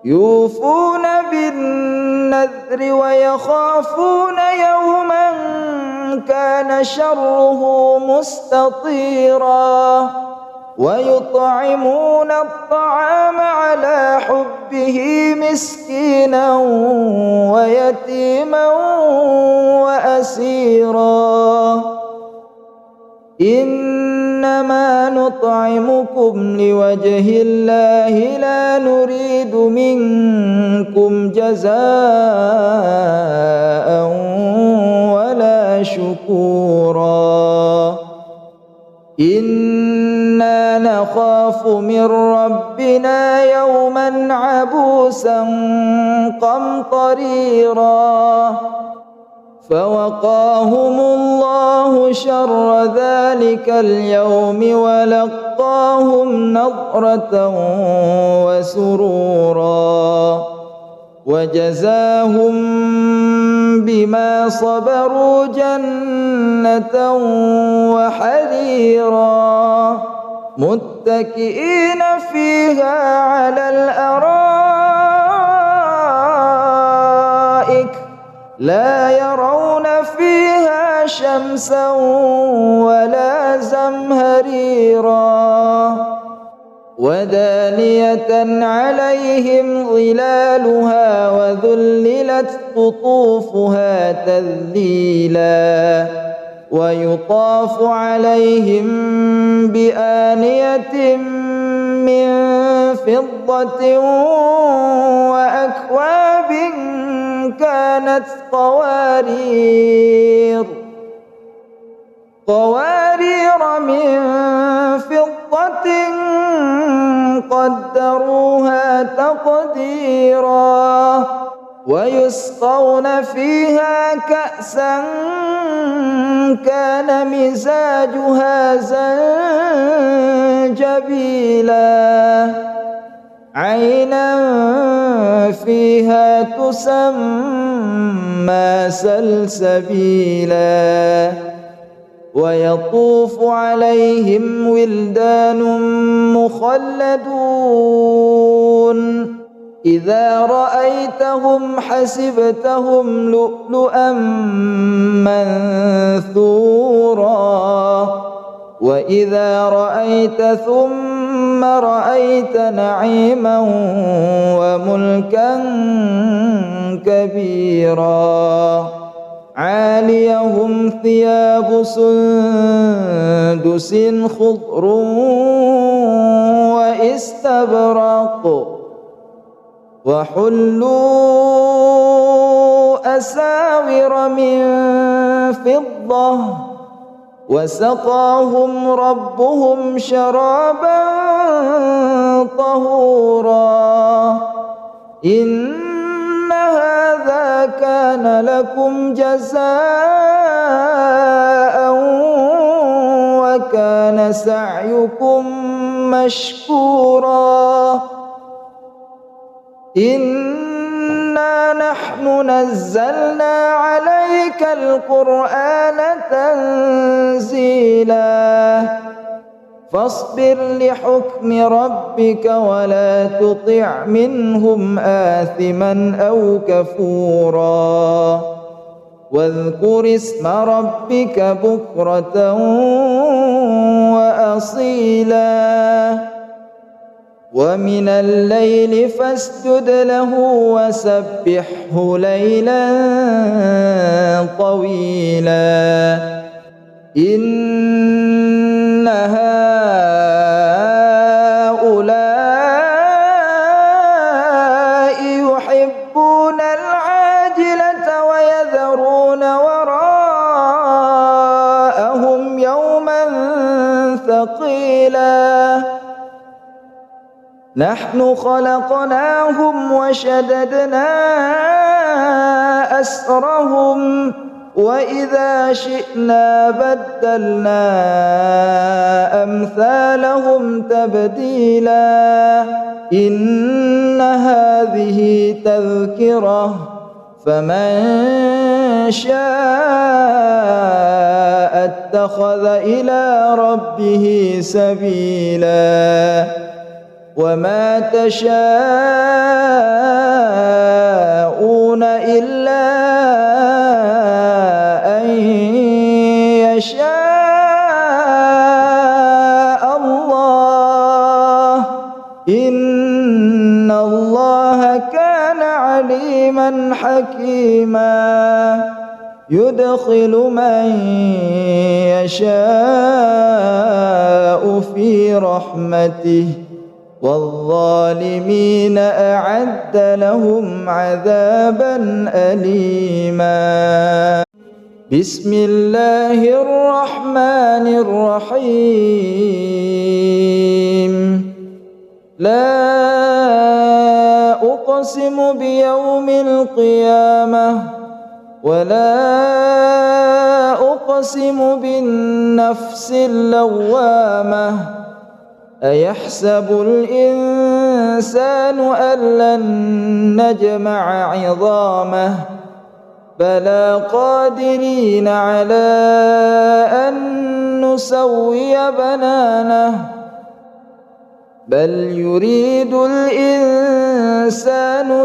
يوفون بالنذر ويخافون يوما كان شره مستطيرا ويطعمون الطعام على حبه مسكينا ويتيما وأسيرا إنما نطعمكم لوجه الله لا نريد منكم جزاء ولا شكورا إنا نخاف من ربنا يوما عبوسا قمطريرا فوقاهم الله شر ذلك اليوم ولقاهم نضرة وسرورا وجزاهم بما صبروا جنة وحريرا متكئين فيها على الأرائك لا يرون فيها شمسا ولا زمهريرا ودانية عليهم ظلالها وذللت قطوفها تذليلا ويطاف عليهم بآنية من فضة وأكواب كانت قوارير من فضة قدروها تقديرا ويسقون فيها كأسا كان مزاجها زنجبيلا عينا فيها تسمى سلسبيلا ويطوف عليهم ولدان مخلدون إذا رأيتهم حسبتهم لؤلؤا منثورا وإذا رأيت ثم رأيت نعيما وملكا كبيرا عاليهم ثياب سندس خضر واستبرق وحلوا أساور من فضة وسقاهم ربهم شرابا طهورا إن هذا كان لكم جزاء وكان سعيكم مشكورا إنا نحن نزلنا عليك القرآن تنزيلا فاصبر لحكم ربك ولا تطع منهم آثما أو كفورا واذكر اسم ربك بكرة وأصيلا ومن الليل فاسجد له وسبحه ليلا طويلا إن هؤلاء يحبون العاجلة ويذرون وراءهم يوما ثقيلا نحن خلقناهم وشددنا أسرهم وإذا شئنا بدلنا أمثالهم تبديلا إن هذه تذكرة فمن شاء اتخذ إلى ربه سبيلا وما تشاءون إلا أن يشاء الله إن الله كان عليما حكيما يدخل من يشاء في رحمته والظالمين أعد لهم عذابا أليما بسم الله الرحمن الرحيم لا أقسم بيوم القيامة ولا أقسم بالنفس اللوامة أيحسب الإنسان أن لن نجمع عظامه بلى قادرين على أن نسوي بنانه بل يريد الإنسان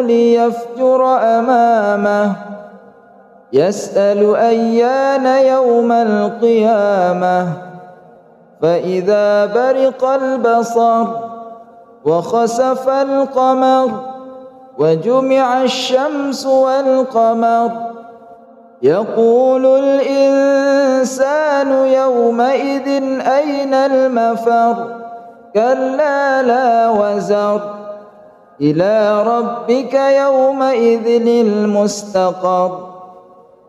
ليفجر أمامه يسأل أيان يوم القيامة فإذا برق البصر وخسف القمر وجمع الشمس والقمر يقول الإنسان يومئذ أين المفر كلا لا وزر إلى ربك يومئذ المستقر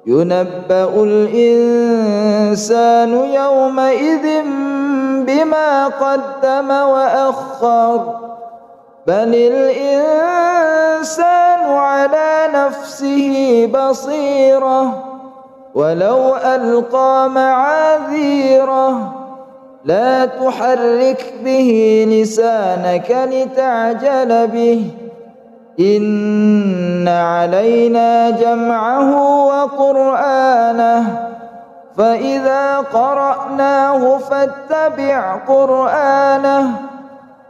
ينبأ الإنسان يومئذ بما قدم وأخر بل الإنسان على نفسه بصيرة ولو ألقى معاذيره لا تحرك به لسانك لتعجل به إن علينا جمعه وقرآنه فإذا قرأناه فاتبع قرآنه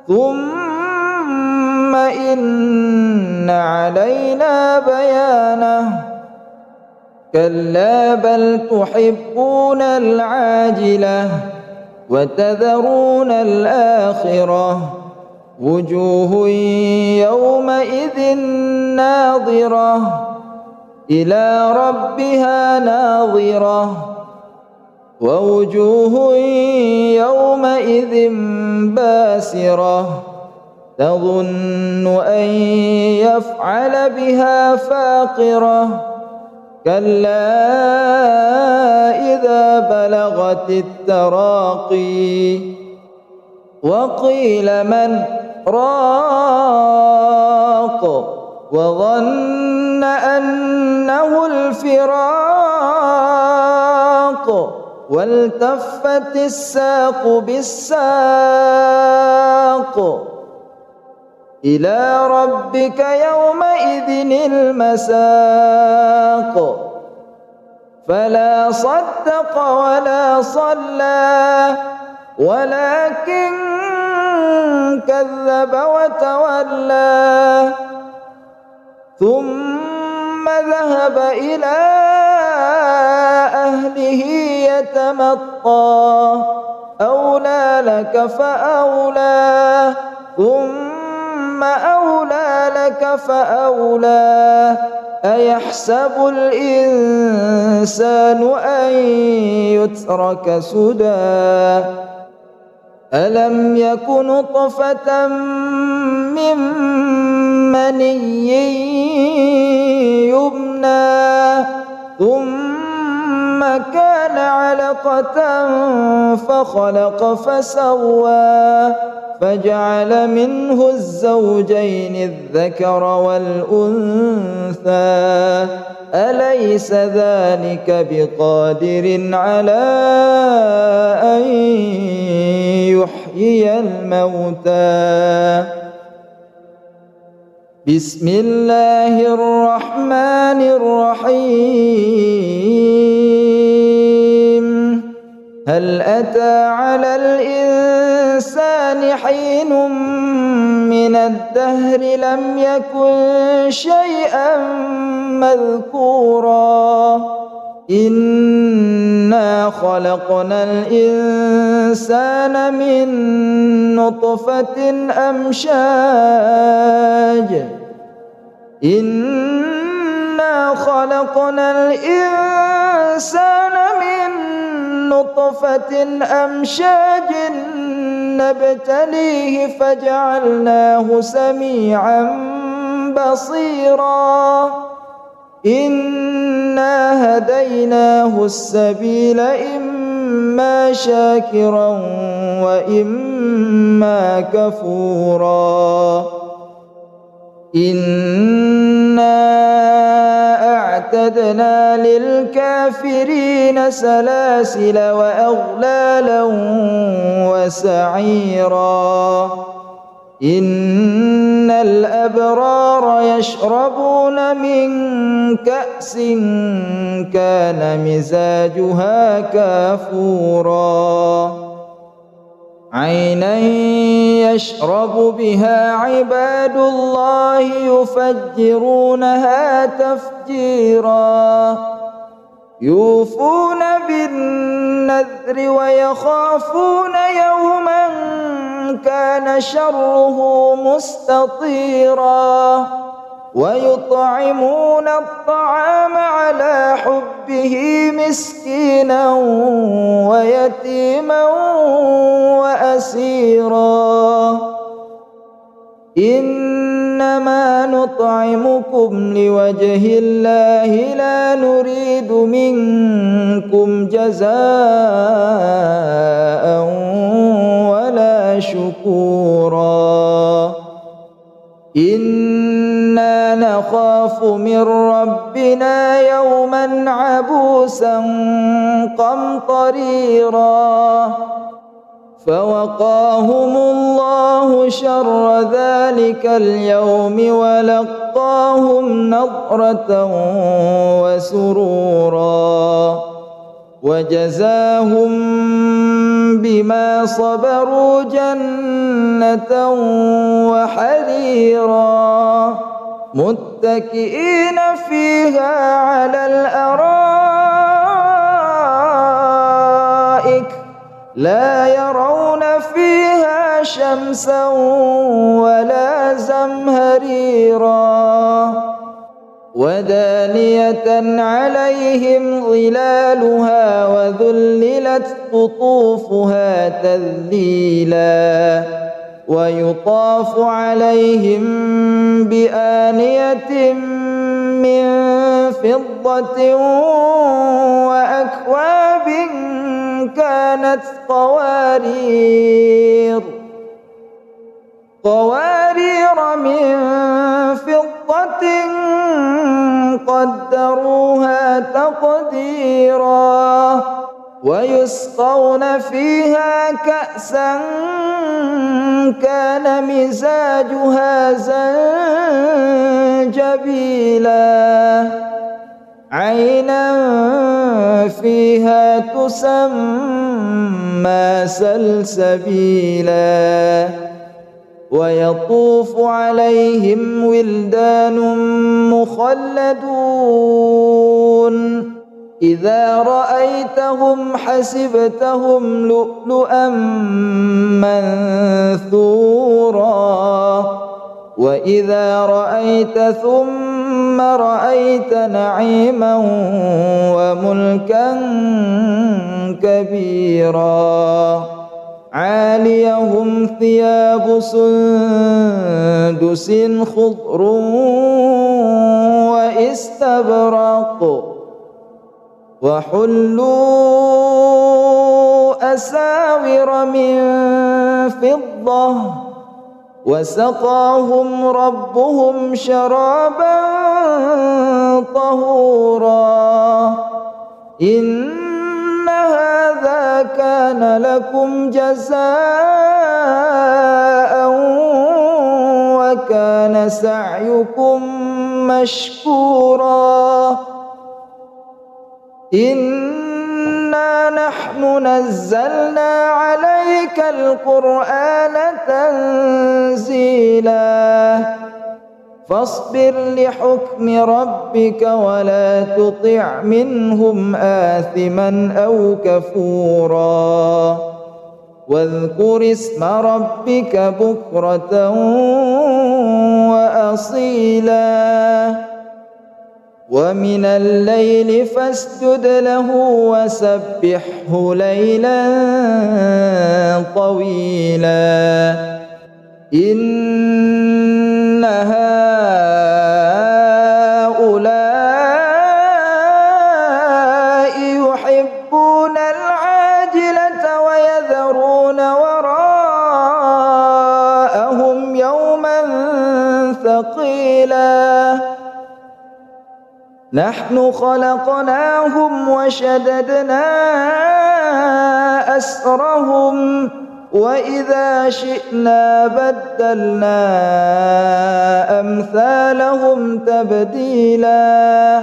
ثم إن علينا بيانه كلا بل تحبون العاجلة وتذرون الآخرة وجوه يومئذ ناظرة إلى ربها ناظرة ووجوه يومئذ باسرة تظن أن يفعل بها فاقرة كلا إذا بلغت التراقي وقيل من راق وظن أنه الفراق والتفت الساق بالساق إلى ربك يومئذ المساق فلا صدق ولا صلى ولكن كذب وتولى ثم ذهب إلى أهله يتمطى أولى لك فأولى ثم أولى لك فأولى أيحسب الإنسان أن يترك سدى ألم يك نطفة من مني يمنى ثم كان علقة فخلق فسوى فجعل منه الزوجين الذكر والأنثى أليس ذلك بقادر على أن يحيي الموتى بسم الله الرحمن الرحيم هل أتى على الإنسان حين من الدهر لم يكن شيئا مذكورا إنا خلقنا الإنسان من نطفة أمشاج إنا خلقنا الإنسان من نطفة أمشاج نبتليه فجعلناه سميعا بصيرا إنا هديناه السبيل إما شاكرا وإما كفورا إنا أعتدنا للكافرين سلاسل وأغلالا وسعيرا إن الأبرار يشربون من كأس كان مزاجها كافورا عينا يشرب بها عباد الله يفجرونها تفجيرا يوفون بالنذر ويخافون يوما كان شره مستطيرا ويطعمون الطعام على حبه مسكينا ويتيما وأسيرا إنما نطعمكم لوجه الله لا نريد منكم جزاء ولا شكورا إنا نخاف من ربنا يوما عبوسا قمطريرا فوقاهم الله شر ذلك اليوم ولقاهم نضرة وسرورا وجزاهم بما صبروا جنة وحريرا متكئين فيها على الأرائك لا يرون فيها شمسا ولا زمهريرا ودانية عليهم ظلالها وذللت قطوفها تذليلا ويطاف عليهم بآنية من فضة وأكواب كانت قوارير من فضة قدروها تقديرا ويسقون فيها كأسا كان مزاجها زنجبيلا عينا فيها تسمى سلسبيلا ويطوف عليهم ولدان مخلدون إذا رأيتهم حسبتهم لؤلؤا منثورا وإذا رأيت ثم رأيت نعيما وملكا كبيرا عاليهم ثياب سندس خضر واستبرق وحلوا أساور من فضة وسقاهم ربهم شرابا طهورا إن هذا كان لكم جزاء وكان سعيكم مشكورا إنا نحن نزلنا عليك القرآن تنزيلا فاصبر لحكم ربك ولا تطع منهم آثما أو كفورا واذكر اسم ربك بكرة وأصيلا ومن الليل فاسجد له وسبحه ليلا طويلا إن هؤلاء يحبون العاجلة ويذرون وراءهم يوما ثقيلا نحن خلقناهم وشددنا أسرهم وإذا شئنا بدلنا أمثالهم تبديلا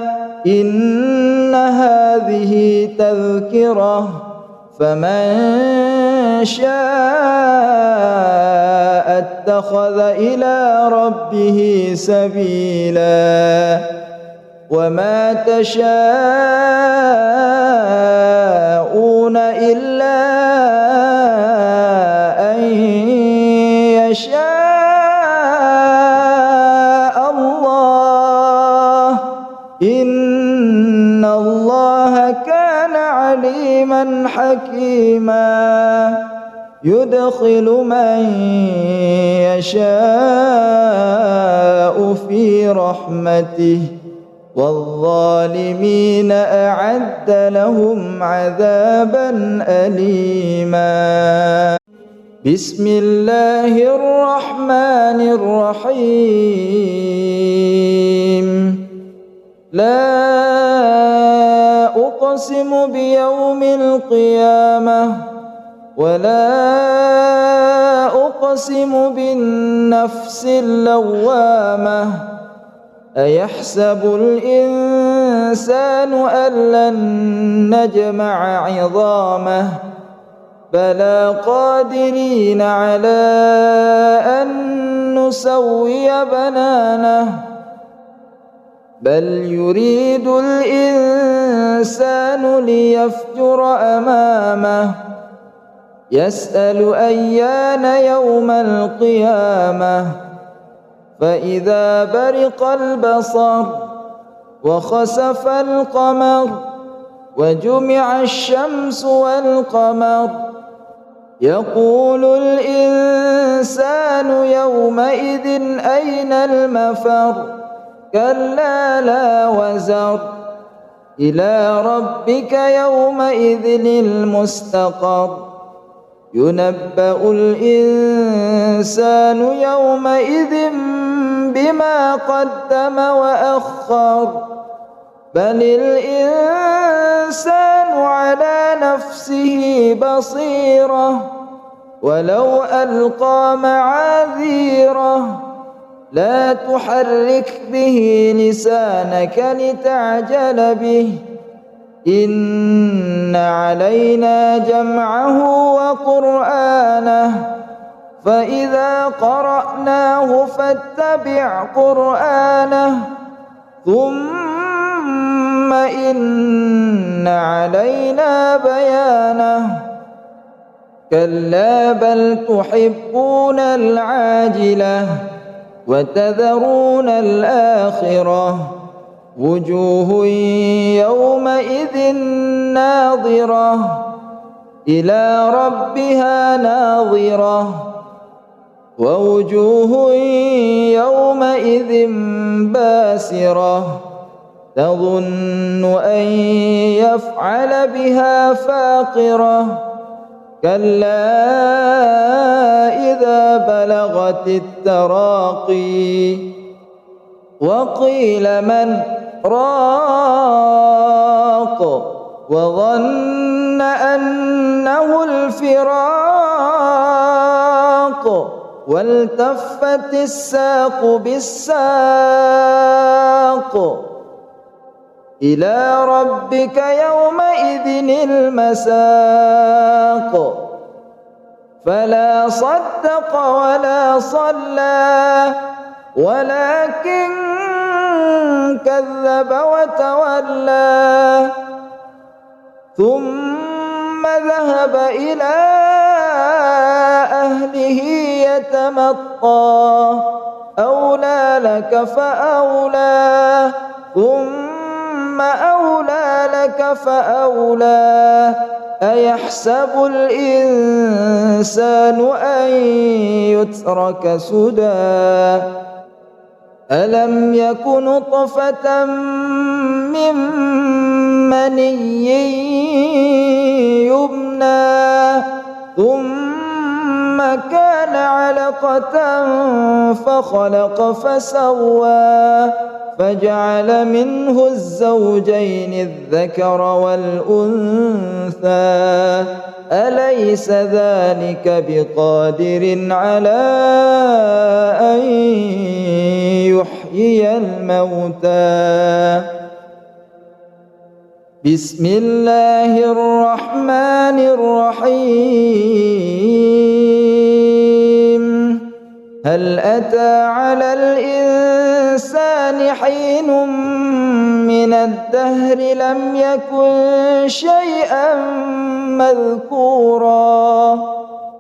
إن هذه تذكرة فمن شاء اتخذ إلى ربه سبيلا وما تشاءون إلا أن يشاء الله إن الله كان عليما حكيما يدخل من يشاء في رحمته والظالمين أعد لهم عذابا أليما بسم الله الرحمن الرحيم لا أقسم بيوم القيامة ولا أقسم بالنفس اللوامة أيحسب الإنسان أن لن نجمع عظامه بلى قادرين على أن نسوي بنانه بل يريد الإنسان ليفجر أمامه يسأل أيان يوم القيامة فإذا برق البصر وخسف القمر وجمع الشمس والقمر يقول الإنسان يومئذ أين المفر كلا لا وزر إلى ربك يومئذ المستقر ينبأ الإنسان يومئذ بما قدم وأخر بل الإنسان على نفسه بصيرة ولو ألقى معاذيره لا تحرك به لسانك لتعجل به إن علينا جمعه وقرآنه فإذا قرأناه فاتبع قرآنه ثم إن علينا بيانه كلا بل تحبون العاجلة وتذرون الآخرة وجوه يومئذ ناظرة إلى ربها ناظرة ووجوه يومئذ باسرة تظن أن يفعل بها فاقرة كلا إذا بلغت التراقي وقيل من راق وظن أنه الفراق والتفت الساق بالساق إلى ربك يومئذ المساق فلا صدق ولا صلى ولكن كذب وتولى ثم ذهب إلى أهله يتمطى أولى لك فأولى ثم أولى لك فأولى أيحسب الإنسان أن يترك سدى ألم يك نطفة من مني يمنى ثم كان علقة فخلق فسوى فجعل منه الزوجين الذكر والأنثى أليس ذلك بقادر على أن يحيي الموتى بسم الله الرحمن الرحيم هل أتى على الإنسان حين من الدهر لم يكن شيئا مذكورا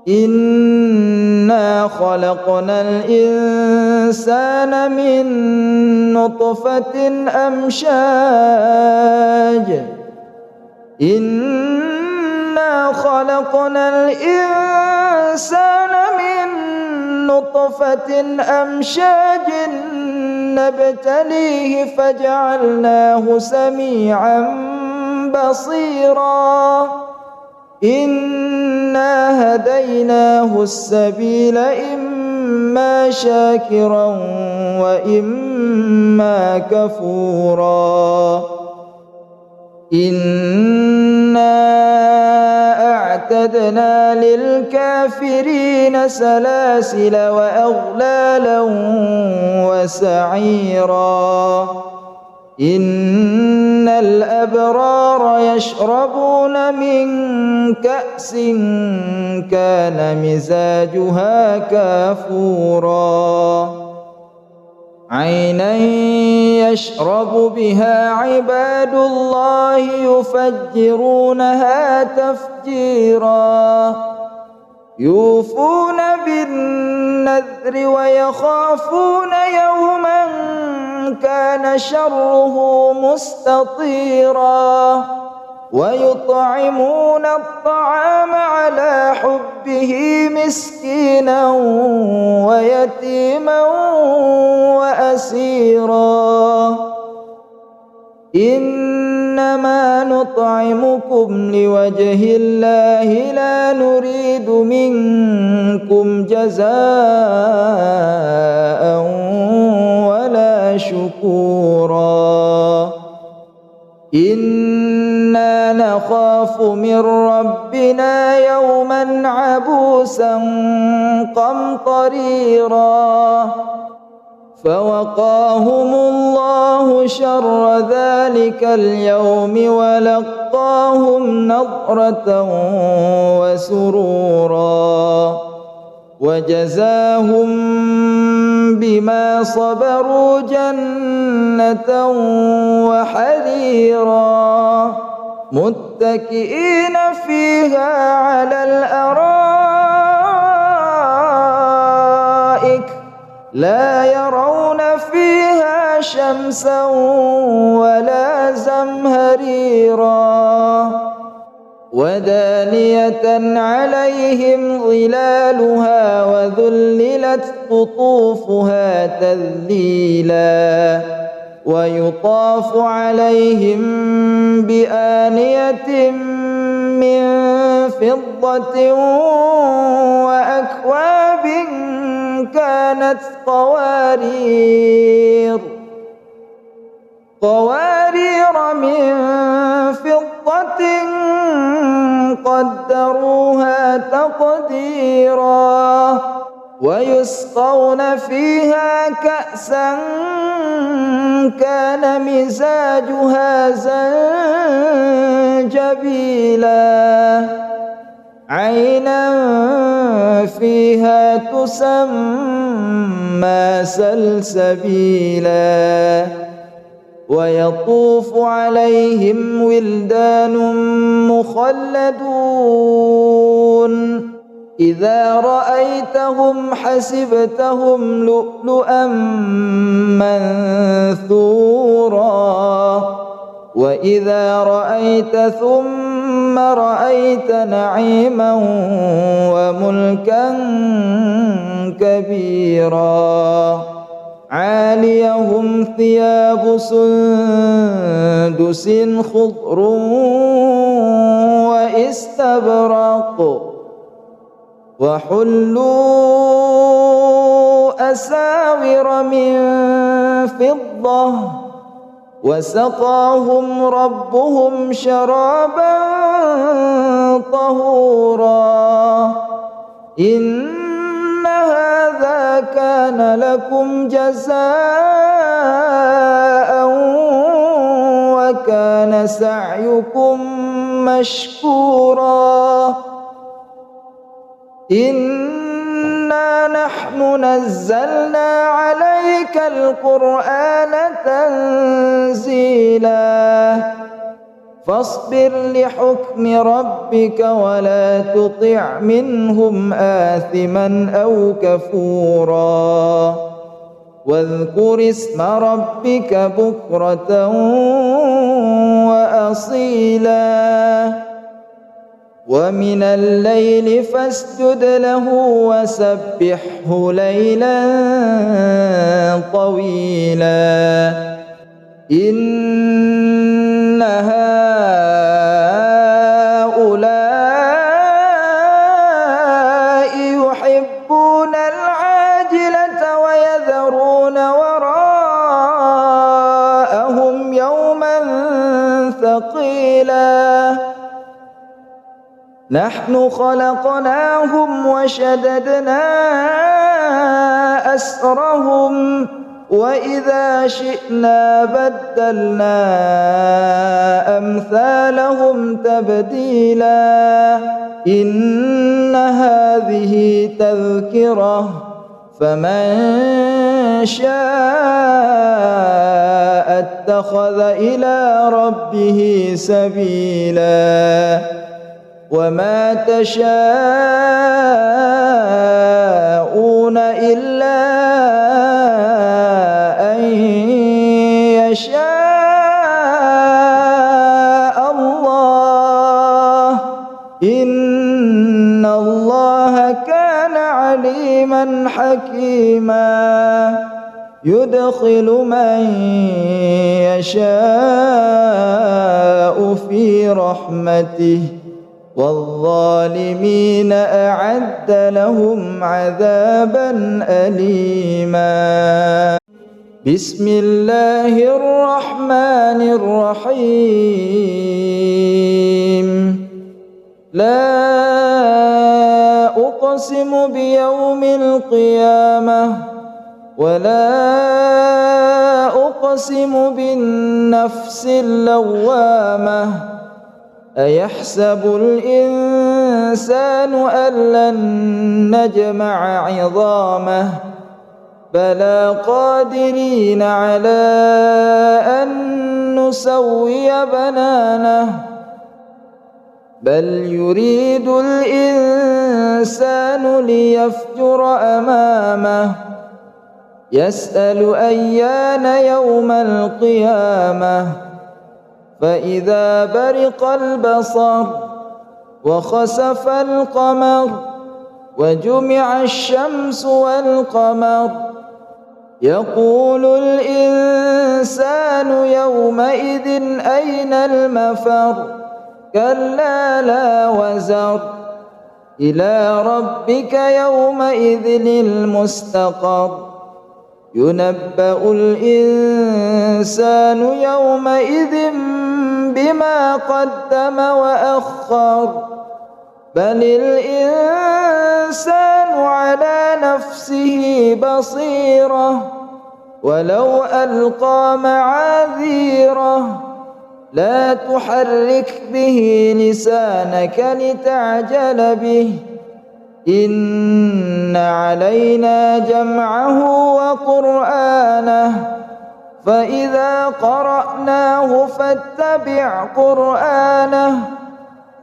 إنا خلقنا الإنسان من نطفة أمشاج إنا خلقنا الإنسان من نطفة أمشاج نبتليه فجعلناه سميعا بصيرا إنا هديناه السبيل إما شاكرا وإما كفورا إنا أعتدنا للكافرين سلاسل وأغلالا وسعيرا إن الأبرار يشربون من كأس كان مزاجها كافورا عينا يشرب بها عباد الله يفجرونها تفجيرا يوفون بالنذر ويخافون يوما كان شره مستطيرا ويطعمون الطعام على حبه مسكينا ويتيما وأسيرا إنما نطعمكم لوجه الله لا نريد منكم جزاء ولا شكورا إنا نخاف من ربنا يوما عبوسا قمطريرا فوقاهم الله شر ذلك اليوم ولقاهم نضرة وسرورا وجزاهم بما صبروا جنة وحريرا متكئين فيها على الأرائك لا يرون فيها شمسا ولا زمهريرا ودانية عليهم ظلالها وذللت قطوفها تذليلا ويطاف عليهم بآنية من فضة وأكواب كانت قوارير من فضة قدروها تقديرا ويسقون فيها كأسا كان مزاجها زنجبيلا عينا فيها تسمى سلسبيلا ويطوف عليهم ولدان مخلدون إذا رأيتهم حسبتهم لؤلؤا منثورا وإذا رأيت ثم رأيت نعيما وملكا كبيرا عاليهم ثياب سندس خضر واستبرق وحلوا أساور من فضة وسقاهم ربهم شرابا طهورا إن هذا كان لكم جزاء وكان سعيكم مشكورا إنا نحن نزلنا عليك القرآن تنزيلا فاصبر لحكم ربك ولا تطع منهم آثما أو كفورا واذكر اسم ربك بكرة وأصيلا ومن الليل فاسجد له وسبحه ليلا طويلا إن هؤلاء يحبون العاجلة ويذرون وراءهم يوما ثقيلا نحن خلقناهم وشددنا أسرهم وإذا شئنا بدلنا أمثالهم تبديلا إن هذه تذكرة فمن شاء اتخذ إلى ربه سبيلا وما تشاءون إلا أن يشاء الله إن الله كان عليما حكيما يدخل من يشاء في رحمته والظالمين أعد لهم عذابا أليما. بسم الله الرحمن الرحيم. لا أقسم بيوم القيامة ولا أقسم بالنفس اللوامة أيحسب الإنسان أن لن نجمع عظامه بلى قادرين على أن نسوي بنانه بل يريد الإنسان ليفجر أمامه يسأل أيان يوم القيامة فإذا برق البصر وخسف القمر وجمع الشمس والقمر يقول الإنسان يومئذ أين المفر كلا لا وزر إلى ربك يومئذ المستقر ينبأ الإنسان يومئذ بما قدم وأخر بل الإنسان على نفسه بصيرة ولو ألقى معاذيره لا تحرك به لسانك لتعجل به إن علينا جمعه وقرآنه فإذا قرأناه فاتبع قرآنه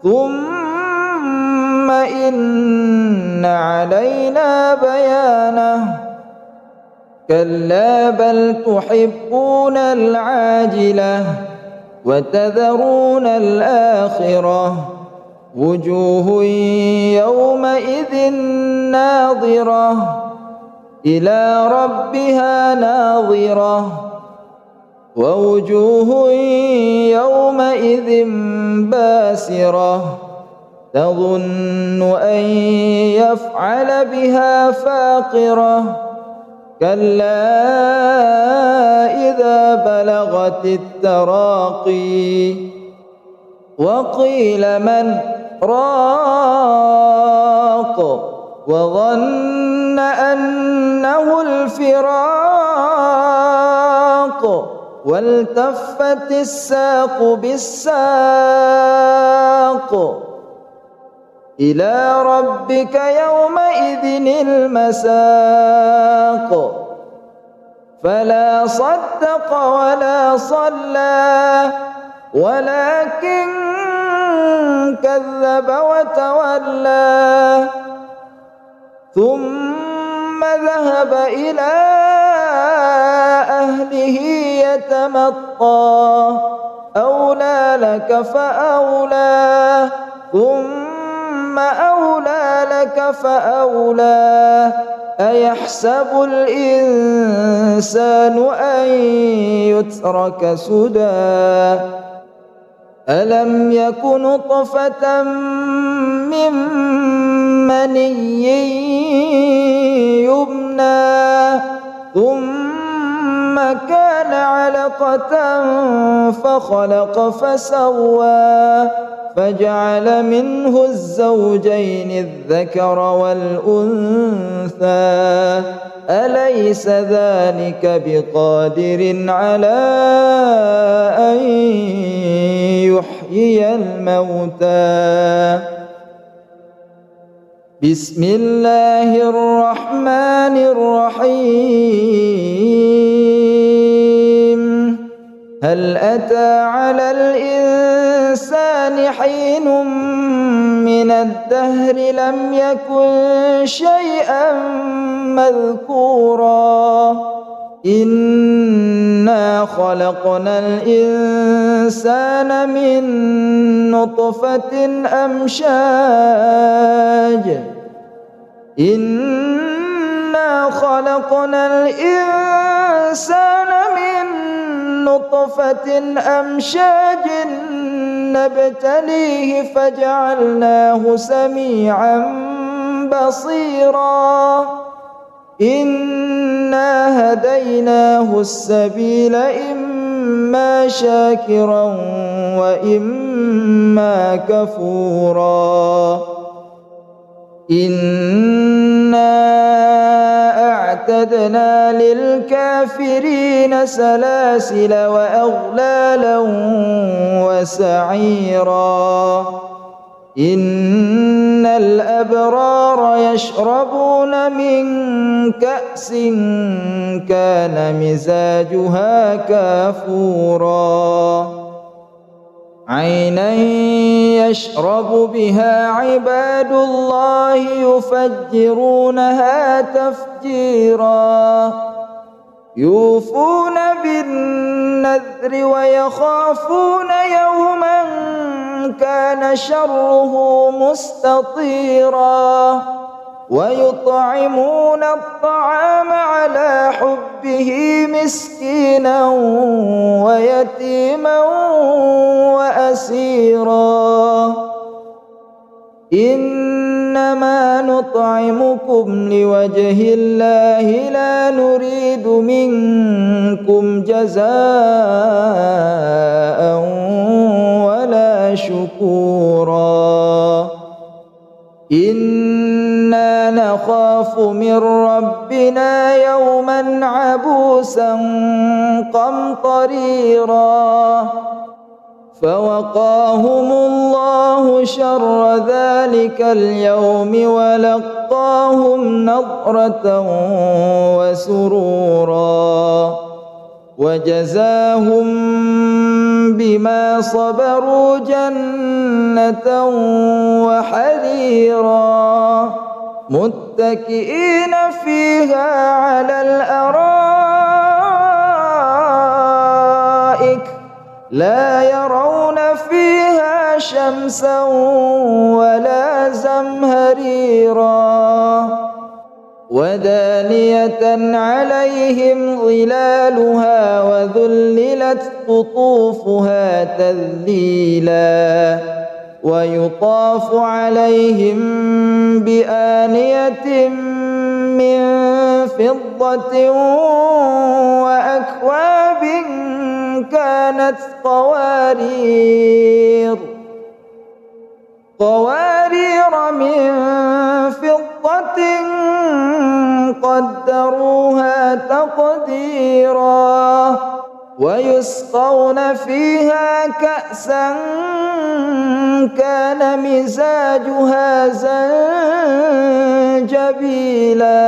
ثم إن علينا بيانه كلا بل تحبون العاجلة وتذرون الآخرة وجوه يومئذ ناظرة إلى ربها ناظرة ووجوه يومئذ باسرة تظن أن يفعل بها فاقرة كلا إذا بلغت التراقي وقيل من راق وظن أنه الفراق والتفت الساق بالساق إلى ربك يومئذ المساق فلا صدق ولا صلى ولكن كذب وتولى ثم ذهب إلى أهله يتمطى أولى لك فأولى ثم أولى لك فأولى أيحسب الإنسان أن يترك سدى ألم يك نطفة من مني يمنى ثم كان علقة فخلق فسوى فجعل منه الزوجين الذكر والأنثى أليس ذلك بقادر على أن يحيي الموتى بسم الله الرحمن الرحيم هل أتى على الإنسان حين من الدهر لم يكن شيئا مذكورا إنا خلقنا الإنسان من نطفة أمشاج إنا خلقنا الإنسان من نطفة أمشاج نبتليه فجعلناه سميعا بصيرا إنا هديناه السبيل إما شاكرا وإما كفورا إنا أعتدنا للكافرين سلاسل وأغلالا وسعيرا إن الأبرار يشربون من كأس كان مزاجها كافورا عينا يشرب بها عباد الله يفجرونها تفجيرا يوفون بالنذر ويخافون يوما كان شره مستطيرا ويطعمون الطعام على حبه مسكينا ويتيما وأسيرا إنما نطعمكم لوجه الله لا نريد منكم جزاء ولا شكورا إنا نخاف من ربنا يوما عبوسا قمطريرا فوقاهم الله شر ذلك اليوم ولقاهم نضرة وسرورا وجزاهم بما صبروا جنة وحريرا متكئين فيها على الأرائك لا يرون فيها شمسا ولا زمهريرا ودانية عليهم ظلالها وذللت قطوفها تذليلا ويطاف عليهم بآنية من فضة وأكواب كانت قوارير من فضة قدروها تقديرا ويسقون فيها كأسا كان مزاجها زنجبيلا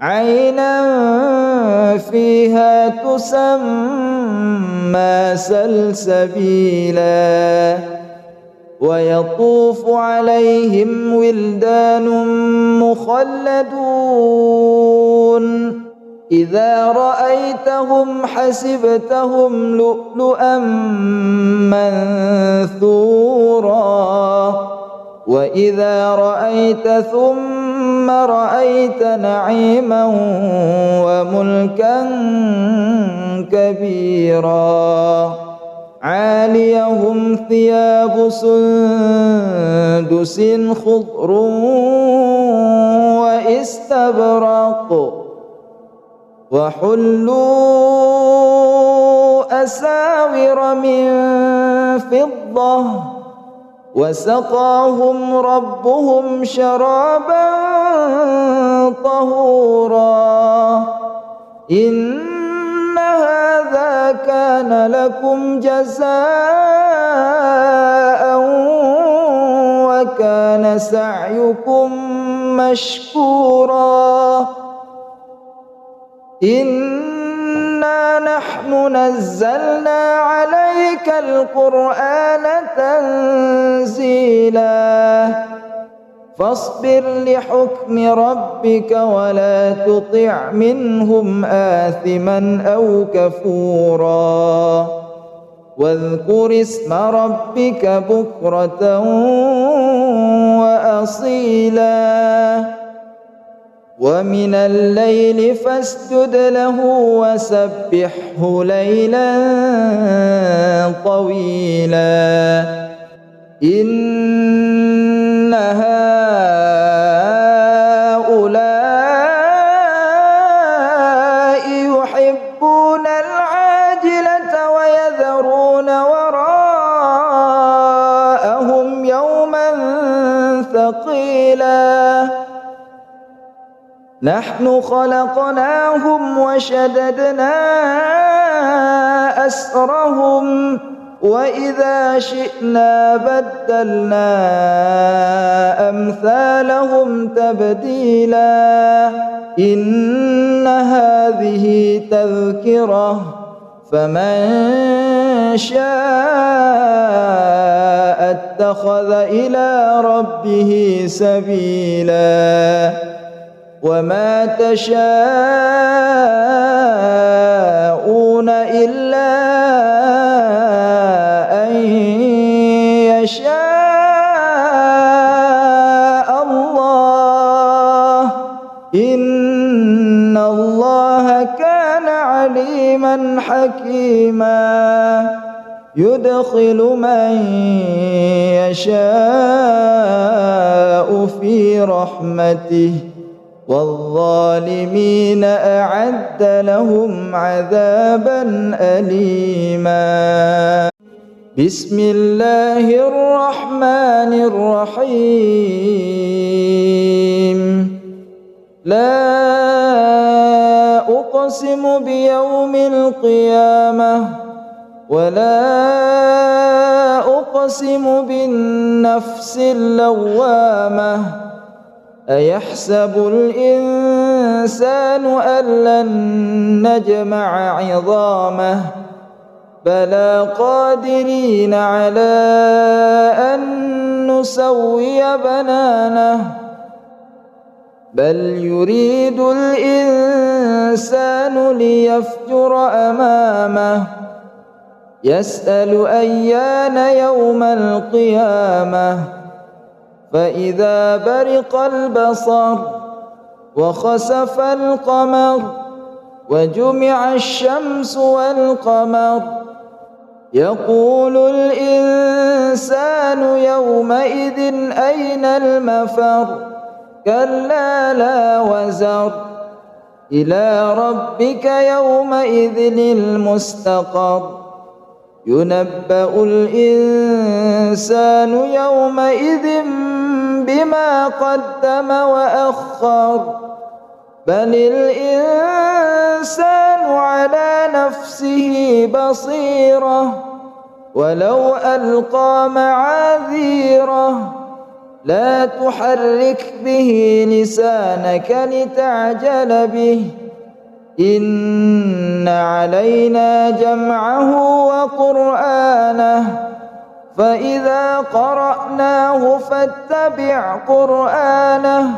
عينا فيها تسمى سلسبيلا ويطوف عليهم ولدان مخلدون إذا رأيتهم حسبتهم لؤلؤا منثورا وإذا رأيت ثم رأيت نعيما وملكا كبيرا عاليهم ثياب سندس خضر واستبرق وحلوا أساور من فضة وسقاهم ربهم شرابا طهورا إن هذا كان لكم جزاء وكان سعيكم مشكورا إنا نحن نحن نزلنا عليك القرآن تنزيلا فاصبر لحكم ربك ولا تطع منهم آثما أو كفورا واذكر اسم ربك بكرة وأصيلا ومن الليل فاسجد له وسبحه ليلا طويلا إن هؤلاء يحبون العاجلة ويذرون وراءهم يوما ثقيلا نحن خلقناهم وشددنا أسرهم وإذا شئنا بدلنا أمثالهم تبديلا إن هذه تذكرة فمن شاء اتخذ إلى ربه سبيلا وما تشاءون إلا أن يشاء الله إن الله كان عليما حكيما يدخل من يشاء في رحمته والظالمين أعد لهم عذابا أليما بسم الله الرحمن الرحيم لا أقسم بيوم القيامة ولا أقسم بالنفس اللوامة أيحسب الإنسان أن لن نجمع عظامه بلى قادرين على أن نسوي بنانه بل يريد الإنسان ليفجر أمامه يسأل أيان يوم القيامة فإذا برق البصر وخسف القمر وجمع الشمس والقمر يقول الإنسان يومئذ أين المفر كلا لا وزر إلى ربك يومئذ المستقر ينبأ الإنسان يومئذ بما قدم وأخر بل الإنسان على نفسه بصيرة ولو ألقى معاذيره لا تحرك به لسانك لتعجل به إن علينا جمعه وقرآنه فإذا قرأناه فاتبع قرآنه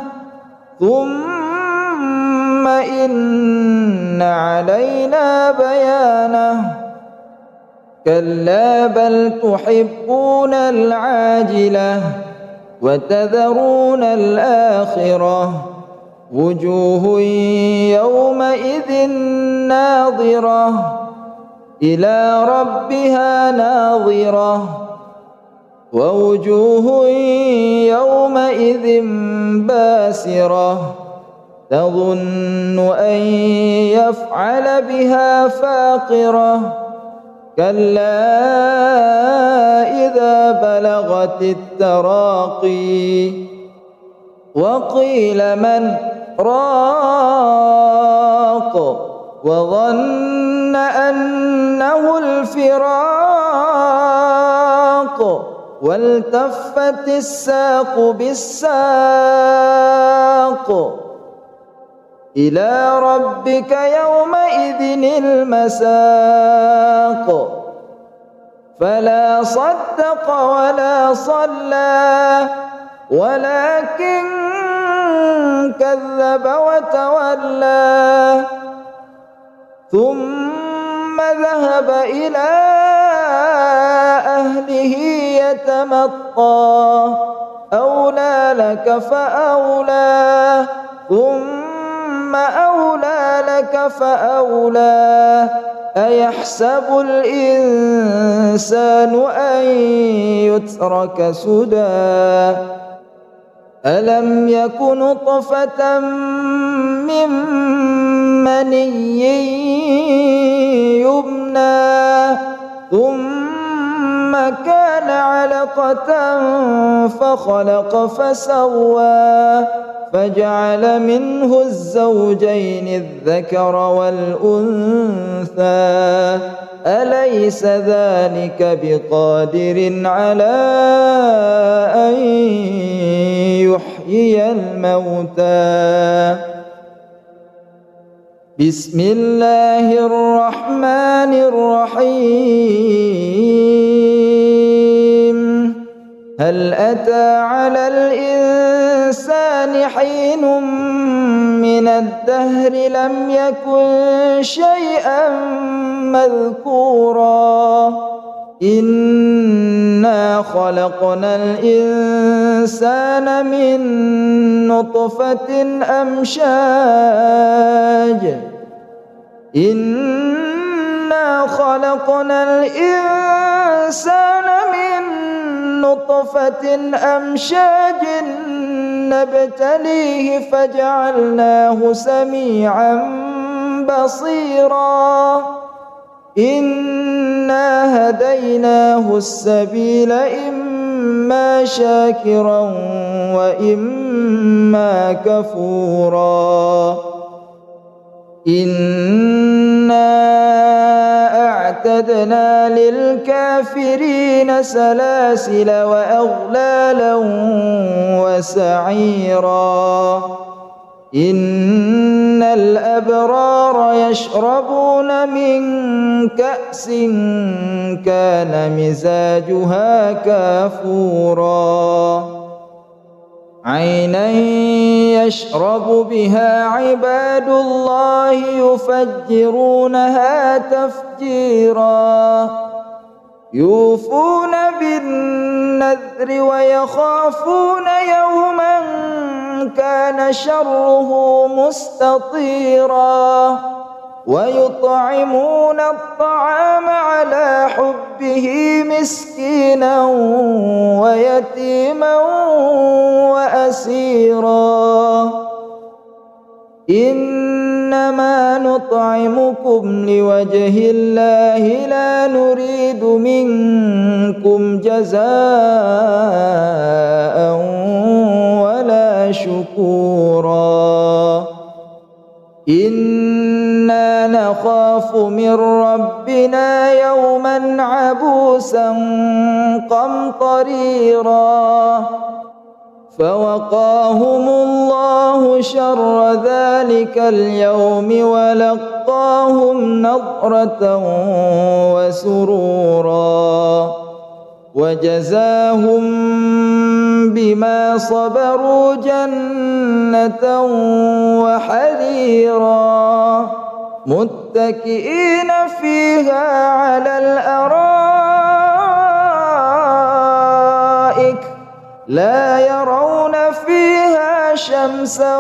ثم إن علينا بيانه كلا بل تحبون العاجلة وتذرون الآخرة وجوه يومئذ ناظرة إلى ربها ناظرة ووجوه يومئذ باسرة تظن أن يفعل بها فاقرة كلا إذا بلغت التراقي وقيل من راق وظن أنه الفراق والتفت الساق بالساق إلى ربك يومئذ المساق فلا صدق ولا صلى ولكن كذب وتولى ثم ذهب إلى أهله يتمطى أولى لك فأولى ثم أولى لك فأولى أيحسب الإنسان أن يترك سدى ألم يك نطفة من مني يمنى ثم كان علقة فخلق فسوى فجعل منه الزوجين الذكر والأنثى أليس ذلك بقادر على أن يحيي الموتى بسم الله الرحمن الرحيم هل أتى على الإنسان حين من الدهر لم يكن شيئا مذكورا إنا خلقنا الإنسان من نطفة أمشاج إنا خلقنا الإنسان من نطفة أمشاج نبتليه فجعلناه سميعا بصيرا إنا هديناه السبيل إما شاكرا وإما كفورا إنا أعتدنا للكافرين سلاسل وأغلالا وسعيرا إن الأبرار يشربون من كأس كان مزاجها كافورا عينا يشرب بها عباد الله يفجرونها تفجيرا يوفون بالنذر ويخافون يوما كان شره مستطيرا ويطعمون الطعام على حبه مسكينا ويتيما وأسيرا إنما نطعمكم لوجه الله لا نريد منكم جزاء ولا شكورا إنا نخاف من ربنا يوما عبوسا قمطريرا فوقاهم الله شر ذلك اليوم ولقاهم نضرة وسرورا وجزاهم بما صبروا جنة وحريرا متكئين فيها على الأرائك لا يرون فيها شمسا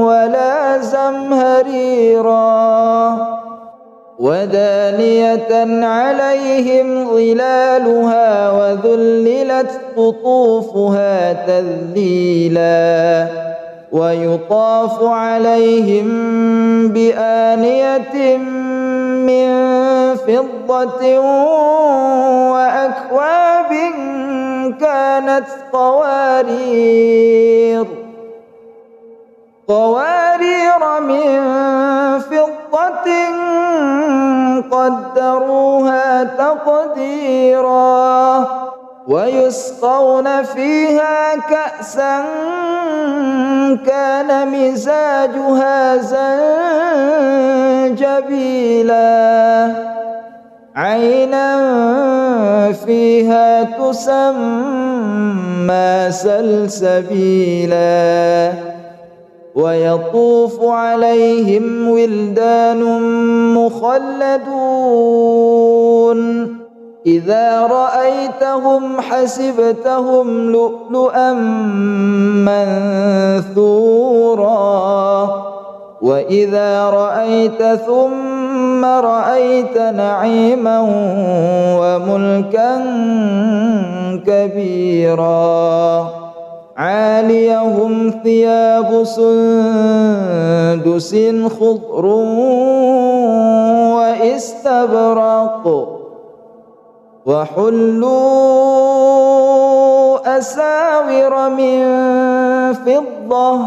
ولا زمهريرا ودانية عليهم ظلالها وذللت قطوفها تذليلا ويطاف عليهم بآنية من فضة وأكواب كانت قوارير من فضة قدروها تقديرا ويسقون فيها كأسا كان مزاجها زنجبيلا عينا فيها تسمى سلسبيلا ويطوف عليهم ولدان مخلدون إذا رأيتهم حسبتهم لؤلؤا منثورا وإذا رأيت ثم رأيت نعيما وملكا كبيرا عاليهم ثياب سندس خضر واستبرق وحلوا أساور من فضة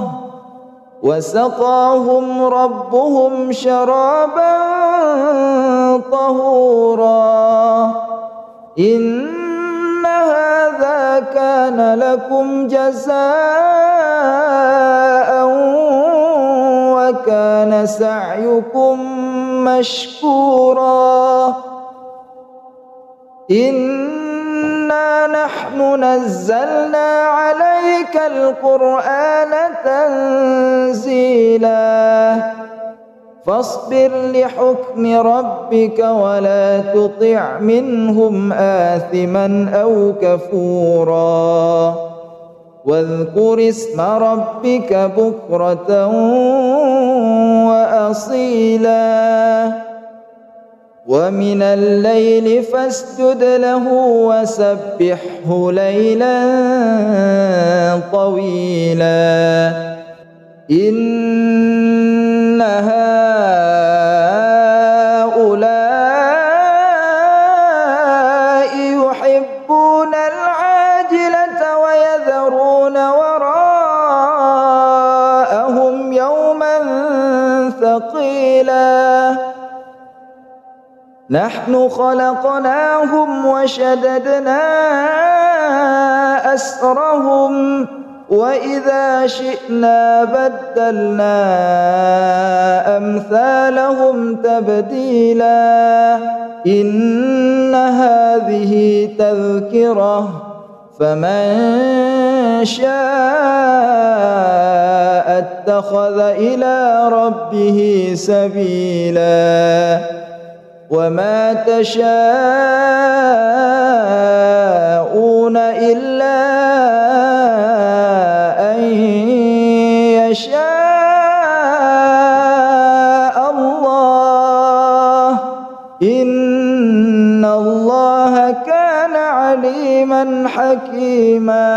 وسقاهم ربهم شرابا طهورا إن هذا كان لكم جزاء وكان سعيكم مشكورا إنا نحن نزلنا عليك القرآن تنزيلا فاصبر لحكم ربك ولا تطع منهم آثما أو كفورا واذكر اسم ربك بكرة وأصيلا ومن الليل فاسجد له وسبحه ليلا طويلا إن هؤلاء يحبون العاجلة ويذرون وراءهم يوما ثقيلا نحن خلقناهم وشددنا أسرهم وإذا شئنا بدلنا أمثالهم تبديلا إن هذه تذكرة فمن شاء اتخذ إلى ربه سبيلا وما تشاءون إلا أن يشاء الله إن الله كان عليما حكيما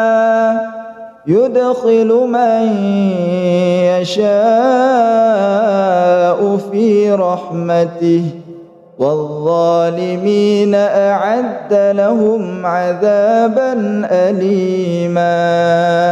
يدخل من يشاء في رحمته والظالمين أعد لهم عذابا أليما.